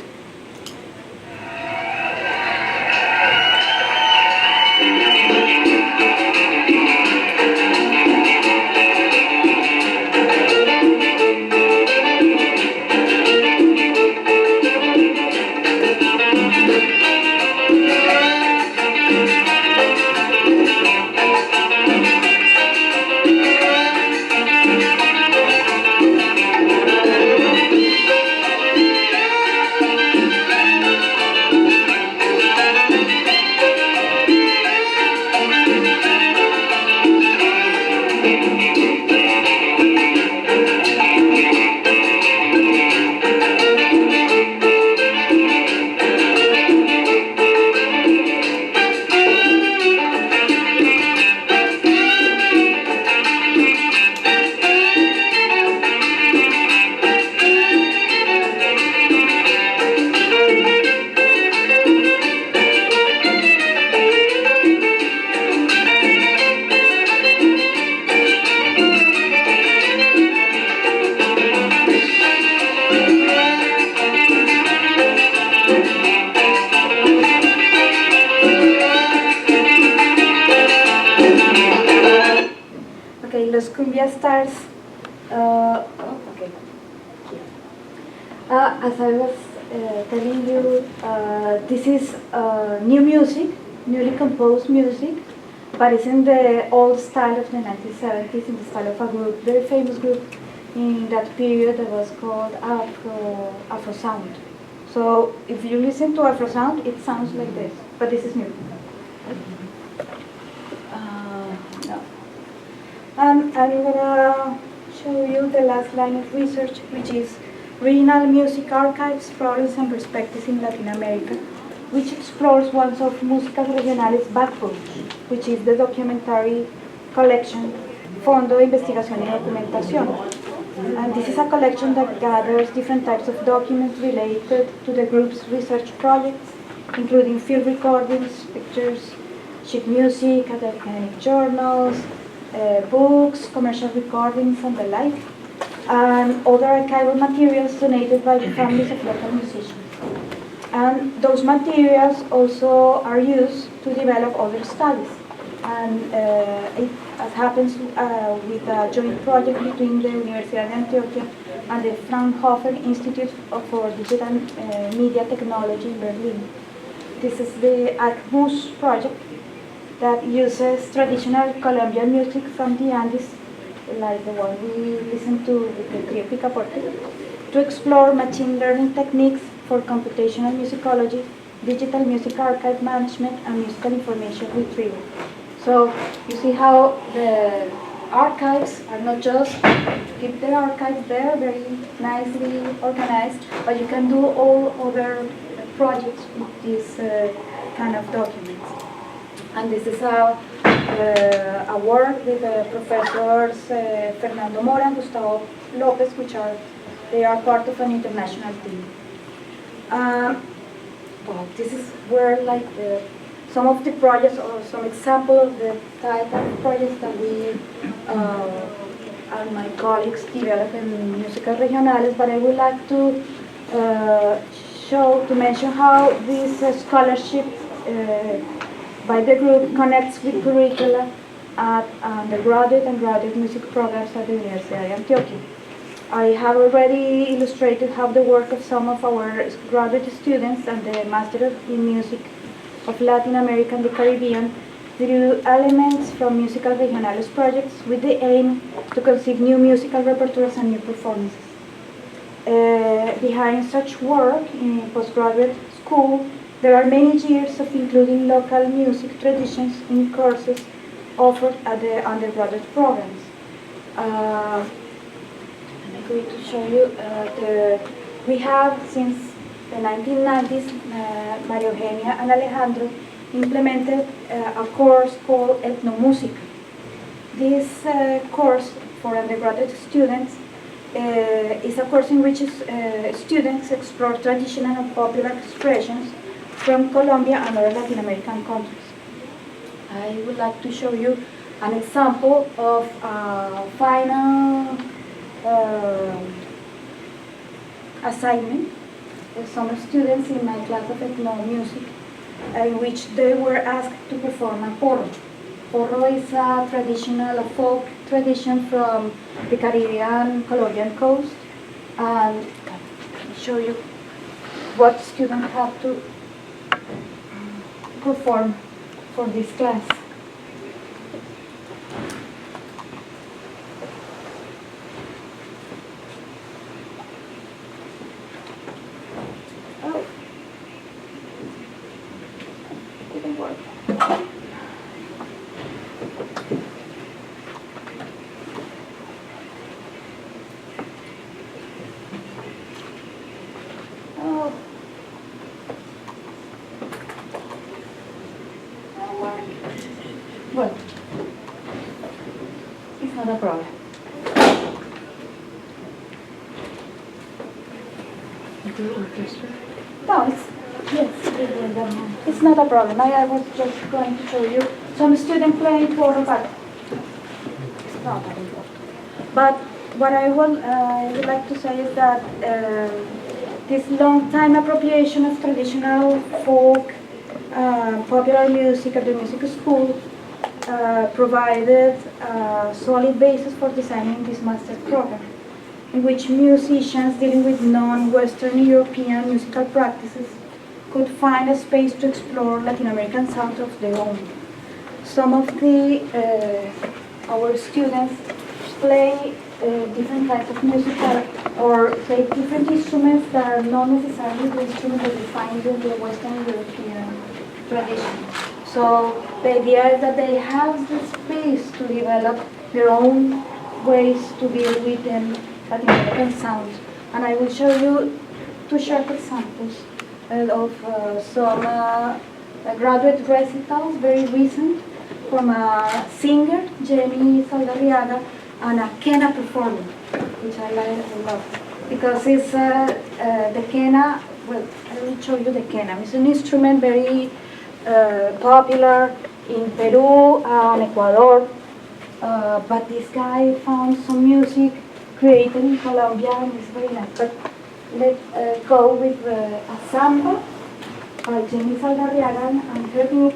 Los Cumbia Stars, as I was telling you this is new music, newly composed music, but it's in the old style of the 1970s, in the style of a group, very famous group in that period that was called Afro Sound. So if you listen to Afro Sound, it sounds like this, but this is new. No. And I'm gonna show you the last line of research, which is Regional Music Archives, Problems and Perspectives in Latin America, which explores one of Músicas Regionales backbones, which is the documentary collection Fondo de Investigación y Documentación. And this is a collection that gathers different types of documents related to the group's research projects, including field recordings, pictures, sheet music, academic journals, books, commercial recordings, and the like, and other archival materials donated by the families of local musicians. And those materials also are used to develop other studies. And it as happens with a joint project between the Universidad de Antioquia and the Fraunhofer Institute for Digital Media Technology in Berlin. This is the ACMUS project that uses traditional Colombian music from the Andes, like the one we listened to with the trio Picaporte, to explore machine learning techniques for computational musicology, digital music archive management, and musical information retrieval. So you see how the archives are not just keep the archives there very nicely organized, but you can do all other projects with these kind of documents. And this is a work with professors Fernando Mora and Gustavo Lopez, they are part of an international team. Well, this is where like some of the projects or some example of the type of projects that we and my colleagues develop in Músicas Regionales, but I would like to mention how this scholarship by the group connects with curricula at undergraduate and graduate music programs at the Universidad de Antioquia. I have already illustrated how the work of some of our graduate students and the Master in Music of Latin America and the Caribbean drew elements from Músicas Regionales projects with the aim to conceive new musical repertoires and new performances. Behind such work in postgraduate school, there are many years of including local music traditions in courses offered at the undergraduate programs. I'm going to show you, we have since the 1990s, Maria Eugenia and Alejandro implemented a course called Etnomúsica. This course for undergraduate students is a course in which students explore traditional and popular expressions from Colombia and other Latin American countries. I would like to show you an example of a final assignment with some students in my class of ethnomusic, in which they were asked to perform a porro. Porro is a traditional, a folk tradition from the Caribbean, Colombian coast, and let me show you what students have to perform for this class. Oh, didn't work. Oh. Well, it's not a problem. No, it's not a problem. I was just going to show you some student playing porro, but it's not that important. But what I would like to say is that this long time appropriation of traditional folk popular music at the music school provided a solid basis for designing this master's program. in which musicians dealing with non-Western European musical practices could find a space to explore Latin American sounds of their own. Some of our students play different types of music or play different instruments that are not necessarily the instruments that we find in the Western European tradition. So the idea is that they have the space to develop their own ways to deal with Latin American sounds. And I will show you two short examples of some graduate recitals, very recent, from a singer, Jenny Saldarriaga, and a quena performer, which I love. Because it's the quena, well, I will show you the quena. It's an instrument very popular in Peru and Ecuador, but this guy found some music created in Colombia and it's very nice. But let's go with a samba by Jenny Saldarriaga and her group.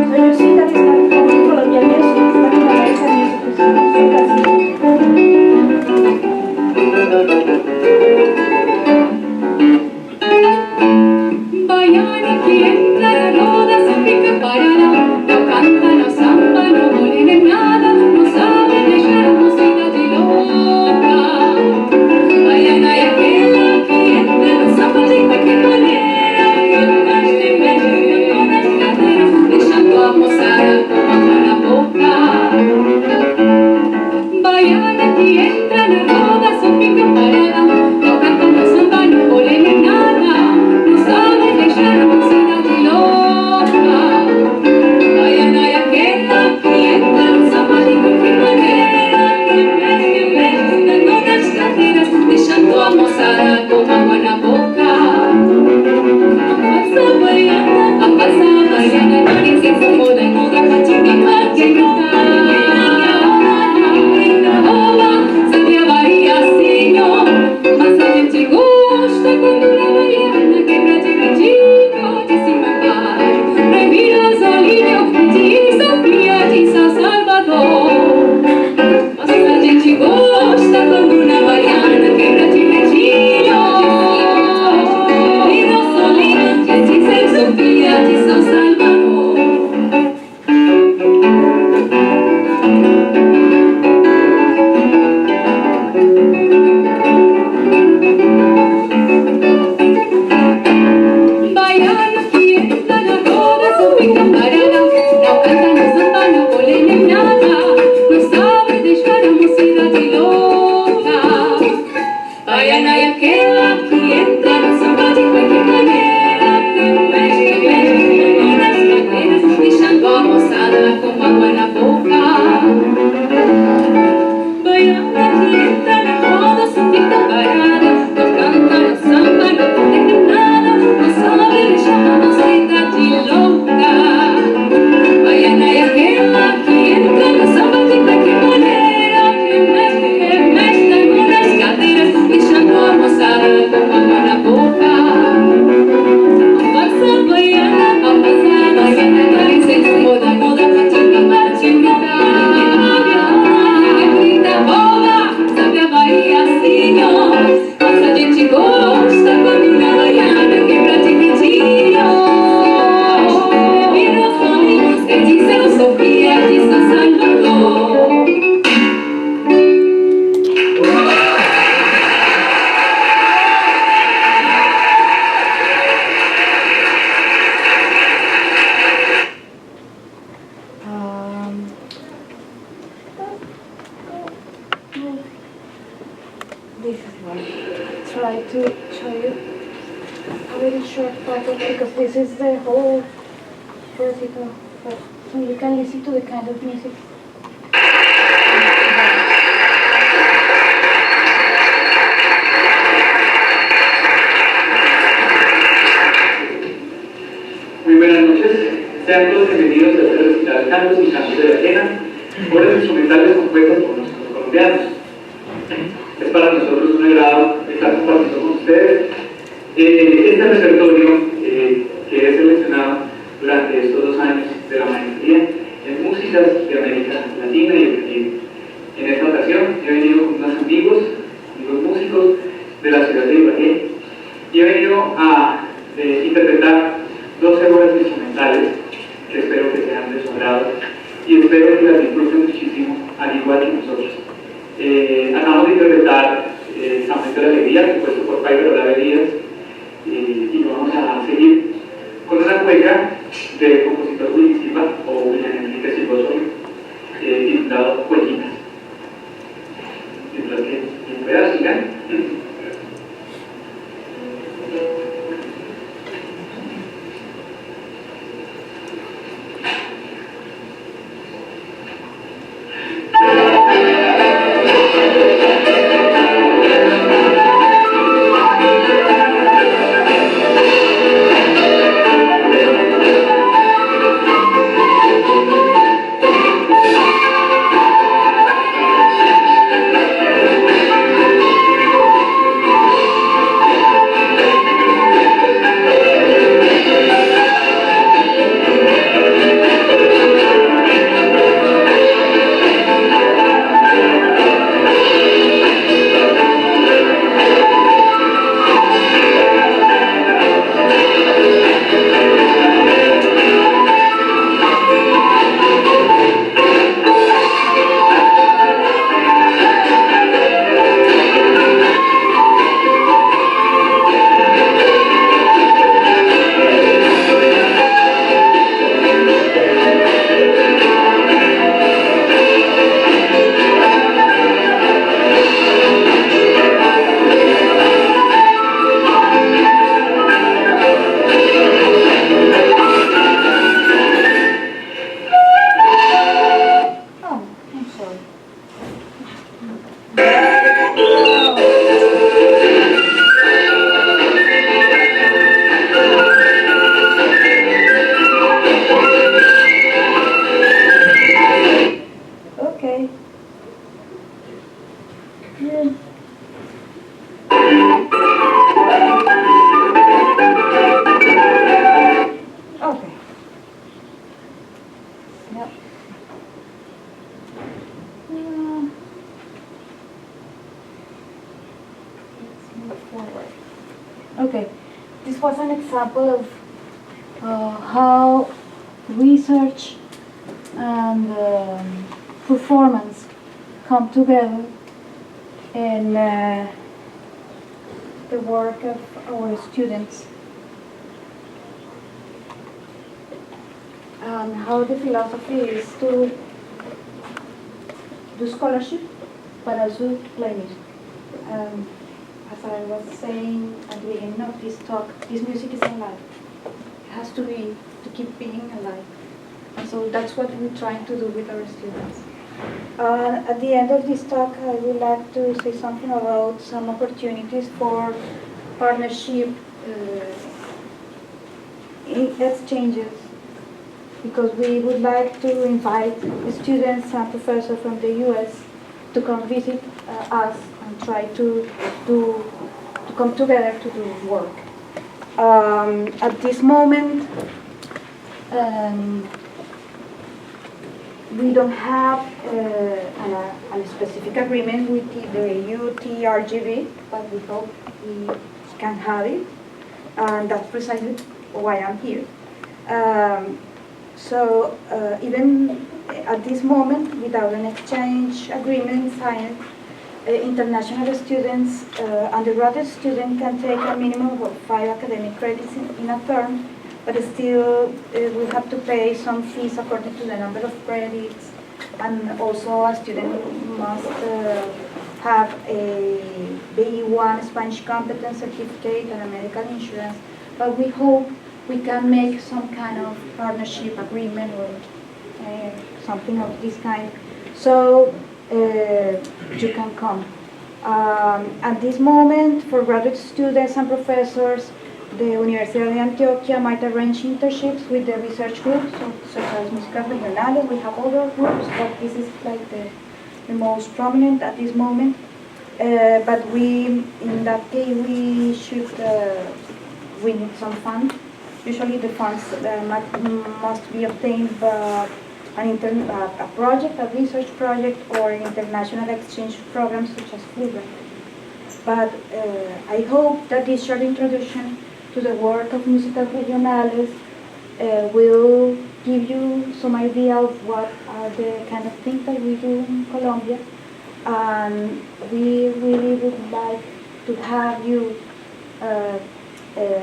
So you see that it's not only Colombian music, it's Latin American music.
Baiana que entra la roda se pica parada, no canta, no samba, no muere nada, no sabe dejar música de loca. Baiana y aquella que entra no samba de cualquier manera, que mexe con las caderas, dejando a mozar como agua en la boca. Baiana que entra la roda se pica parada, no canta, no samba, no muere nada. Dejando a mozada como agua en la boca. A pasa baiana, no le se incomoda, no da pachimima, que grita. Grita boba, sabe a Bahia, senhor. Mas a gente gosta quando a baiana quebra direitinho de cima a baixo. Revira as olhinhos de Sofia, de São Salvador. Mas a gente gosta quando a baiana quebra direitinho de Sofia, de São Salvador. Baiana que entra na roda, só fica parada, não canta, não samba, não pole nem nada, não sabe deixar a mocidade louca. Baiana é aquela que entra no samba de qualquer maneira, que mexe nas cadeiras, deixando a moçada com água na boca. Baiana que entra na roda, só fica parada, não canta, não samba, não pole nem nada, não sabe deixar a mocidade louca. Baiana é aquela que entra no samba de qualquer maneira, que mexe nas cadeiras, deixando a moçada com água na boca. A passa baiana, não lhe se incomoda, não dá pra te mimar, te gritar. Grita bola, sabe a Bahia, senhor. Mas a gente gosta quando na baiana quebra direitinho. Vira os olhinhos de São Sofia, de São Salvador.
This is one. Try to show you a very short part of because this is the whole recital, so you can listen to the kind of music.
Muy buenas noches, sean todos bienvenidos a este recital Cantos y Cantos de la Quena, obras instrumentales compuestas por nosotros colombianos. Es para nosotros un agrado estar compartiendo con ustedes este repertorio que he seleccionado durante estos 2 años de la maestría en músicas de América Latina y el Caribe. En esta ocasión he venido con unos amigos músicos de la ciudad de Ibagué, y he venido a interpretar 12 obras instrumentales que espero que sean de su agrado y espero que las disfruten muchísimo, al igual que nosotros. Acabamos de interpretar San Momento de la Alegría, compuesto por Pablo Díaz, y vamos a seguir con una cueca del compositor William o William Enrique Silvoso, titulado Cuequitas. Mientras que pueda sigan.
Okay, this was an example of how research and performance come together in the work of our students, and how the philosophy is to do scholarship but also play music. As I was saying at the beginning of this talk, this music is alive. It has to keep being alive. And so that's what we're trying to do with our students. At the end of this talk, I would like to say something about some opportunities for partnership exchanges, because we would like to invite the students and professors from the US to come visit us and try to come together to do work. At this moment, we don't have a specific agreement with the UTRGV, but we hope we can have it, and that's precisely why I'm here. So even at this moment, without an exchange agreement signed, international students, undergraduate students can take a minimum of 5 academic credits in a term, but still we have to pay some fees according to the number of credits, and also a student must have a B1 Spanish competence certificate and a medical insurance. But we hope we can make some kind of partnership agreement or something of this kind, so you can come. At this moment, for graduate students and professors, the Universidad de Antioquia might arrange internships with the research groups, such as Músicas Regionales. We have other groups, but this is like the most prominent at this moment. But in that case, we need some funds. Usually the funds must be obtained a project, a research project, or an international exchange program such as Flute. But I hope that this short introduction to the work of Músicas Regionales will give you some idea of what are the kind of things that we do in Colombia. And we really would like to have you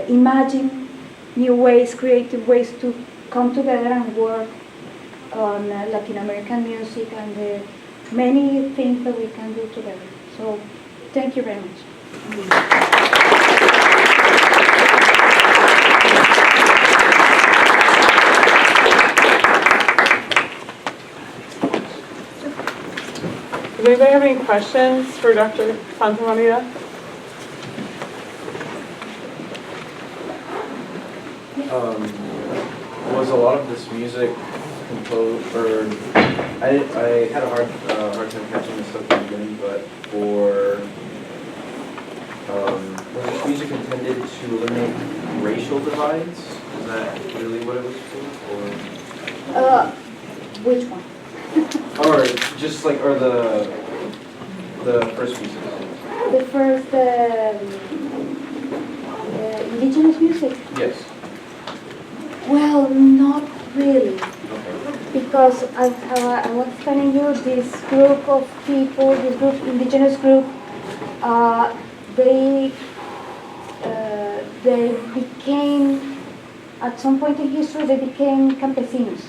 imagine new ways, creative ways to come together and work on Latin American music and the many things that we can do together. So thank you very much.
Does anybody have any questions for Dr. Santamaria?
Was a lot of this music composed, or I had a hard time catching this stuff in the beginning, but was this music intended to eliminate racial divides? Is that really what it was for? Or
Which one?
or just like, or the first pieces?
The first indigenous music?
Yes.
Well, not really.
Okay.
Because as I was telling you, this group of people, this group, indigenous group, they became, at some point in history, they became campesinos,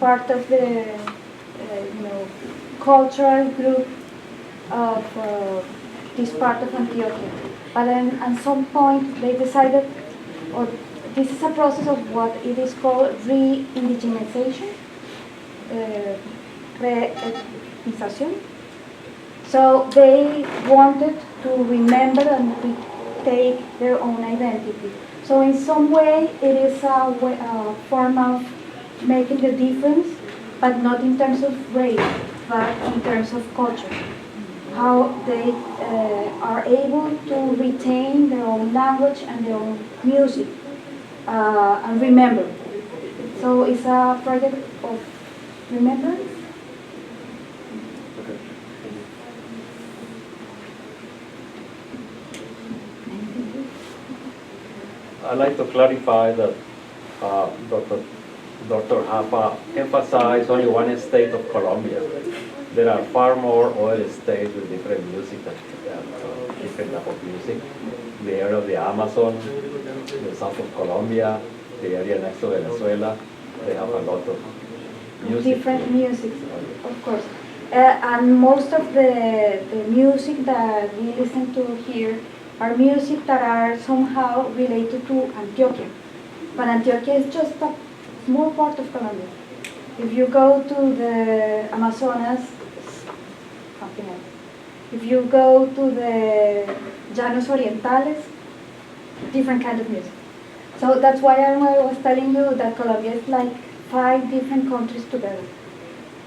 part of the cultural group of this part of Antioquia. But then at some point they decided, or this is a process of what it is called re-indigenization, re-ethnization. So they wanted to remember and retake their own identity. So in some way it is a form of making the difference, but not in terms of race, but in terms of culture. How they are able to retain their own language and their own music and remember. So it's a project of remembrance.
Okay.
I'd like to clarify that Dr. Japa emphasized only one state of Colombia. There are far more other states with different music and different type of music. The area of the Amazon, the south of Colombia, the area next to Venezuela, they have a lot of music.
Different music, of course. And most of the music that we listen to here are music that are somehow related to Antioquia. But Antioquia is just a small part of Colombia. If you go to the Amazonas, something else. If you go to the Llanos Orientales, different kind of music. So that's why I was telling you that Colombia is like 5 different countries together.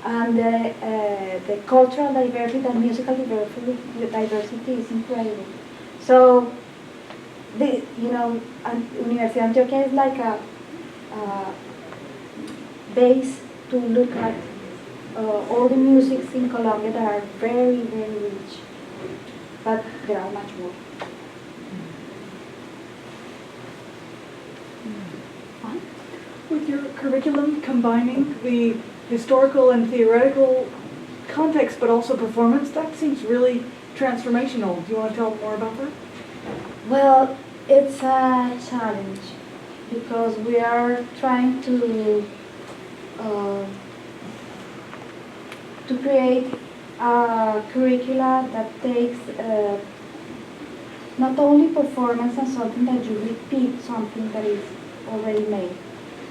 And the cultural diversity and musical diversity is incredible. So, Universidad de Antioquia is like a base to look at all the musics in Colombia that are very, very rich. But there are much more.
With your curriculum combining the historical and theoretical context, but also performance, that seems really transformational. Do you want to tell more about that?
Well, it's a challenge because we are trying to create a curricula that takes not only performance and something that you repeat something that is already made,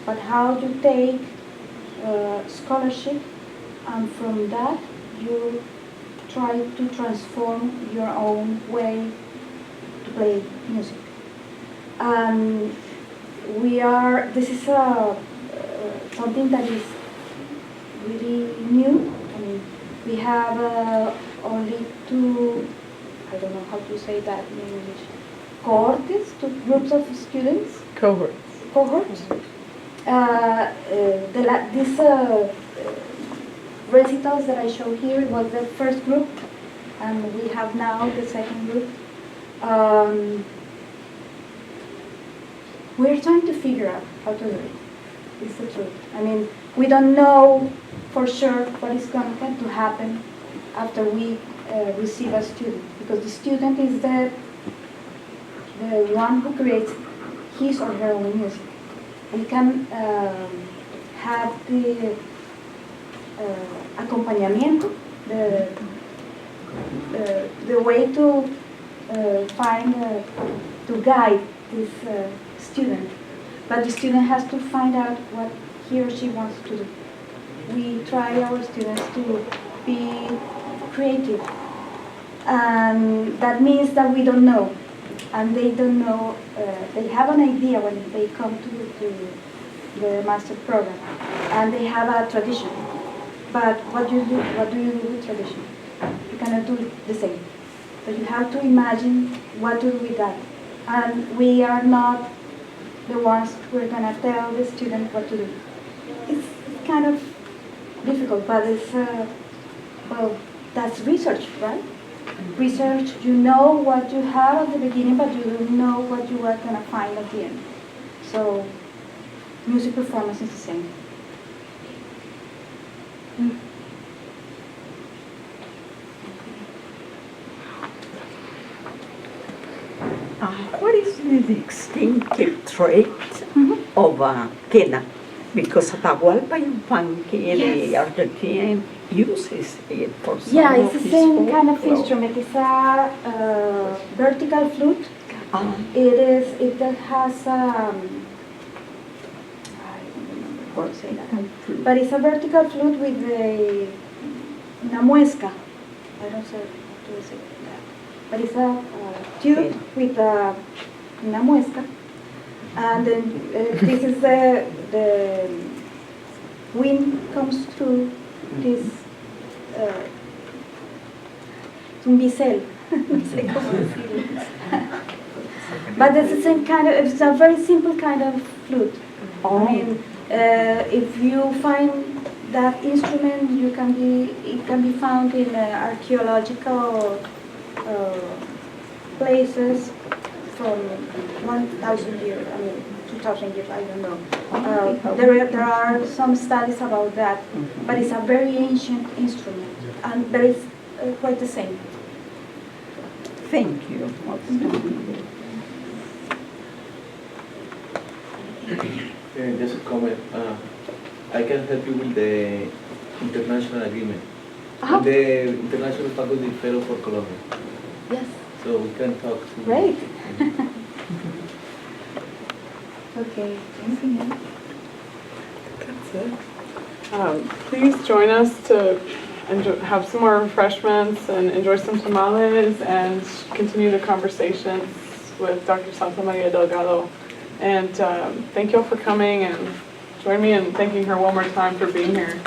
but how you take scholarship and from that you try to transform your own way to play music. And this is something that is really new. I mean, we have only 2, I don't know how to say that in English, cohorts, 2 groups of students.
Cohorts.
Cohorts. This recitals that I show here was the first group, and we have now the second group. We're trying to figure out how to do it. It's the truth. I mean, we don't know for sure what is going to happen after we receive a student, because the student is the one who creates his or her own music. We can have the acompañamiento, the way to find, to guide this student, but the student has to find out what he or she wants to do. We try our students to be creative, and that means that we don't know, and they don't know, they have an idea when they come to the master program, and they have a tradition, but what do you do with tradition? You cannot do the same, but you have to imagine what to do with that, and we are not the ones who are going to tell the student what to do. It's kind of difficult, but it's, well, that's research, right? Research, you know what you have at the beginning, but you don't know what you are going to find at the end. So, music performance is the same.
What is the distinctive trait of quena? Because Atahualpa Yupanqui, the Argentine, uses it for some
Yeah,
of
it's the
his
same kind of
folklore.
instrument. It's a vertical flute. It has I don't remember how to say that. But it's a vertical flute with una muesca. I don't know how to say that. But it's a tube with una muesca. And then this is the wind comes through this un bisel. But it's the same kind of, it's a very simple kind of flute. I mean, if you find that instrument, it can be found in archaeological places from 1,000 years, I mean 2,000 years, I don't know. There are some studies about that, but it's a very ancient instrument, and there is quite the same.
Thank you.
Just a comment. I can help you with the international agreement. I'm the International Faculty Fellow for Colombia.
Yes.
So we can talk.
Great. Okay, anything else?
That's it. Please join us to have some more refreshments and enjoy some tamales and continue the conversations with Dr. Santamaria Delgado. And thank you all for coming, and join me in thanking her one more time for being here.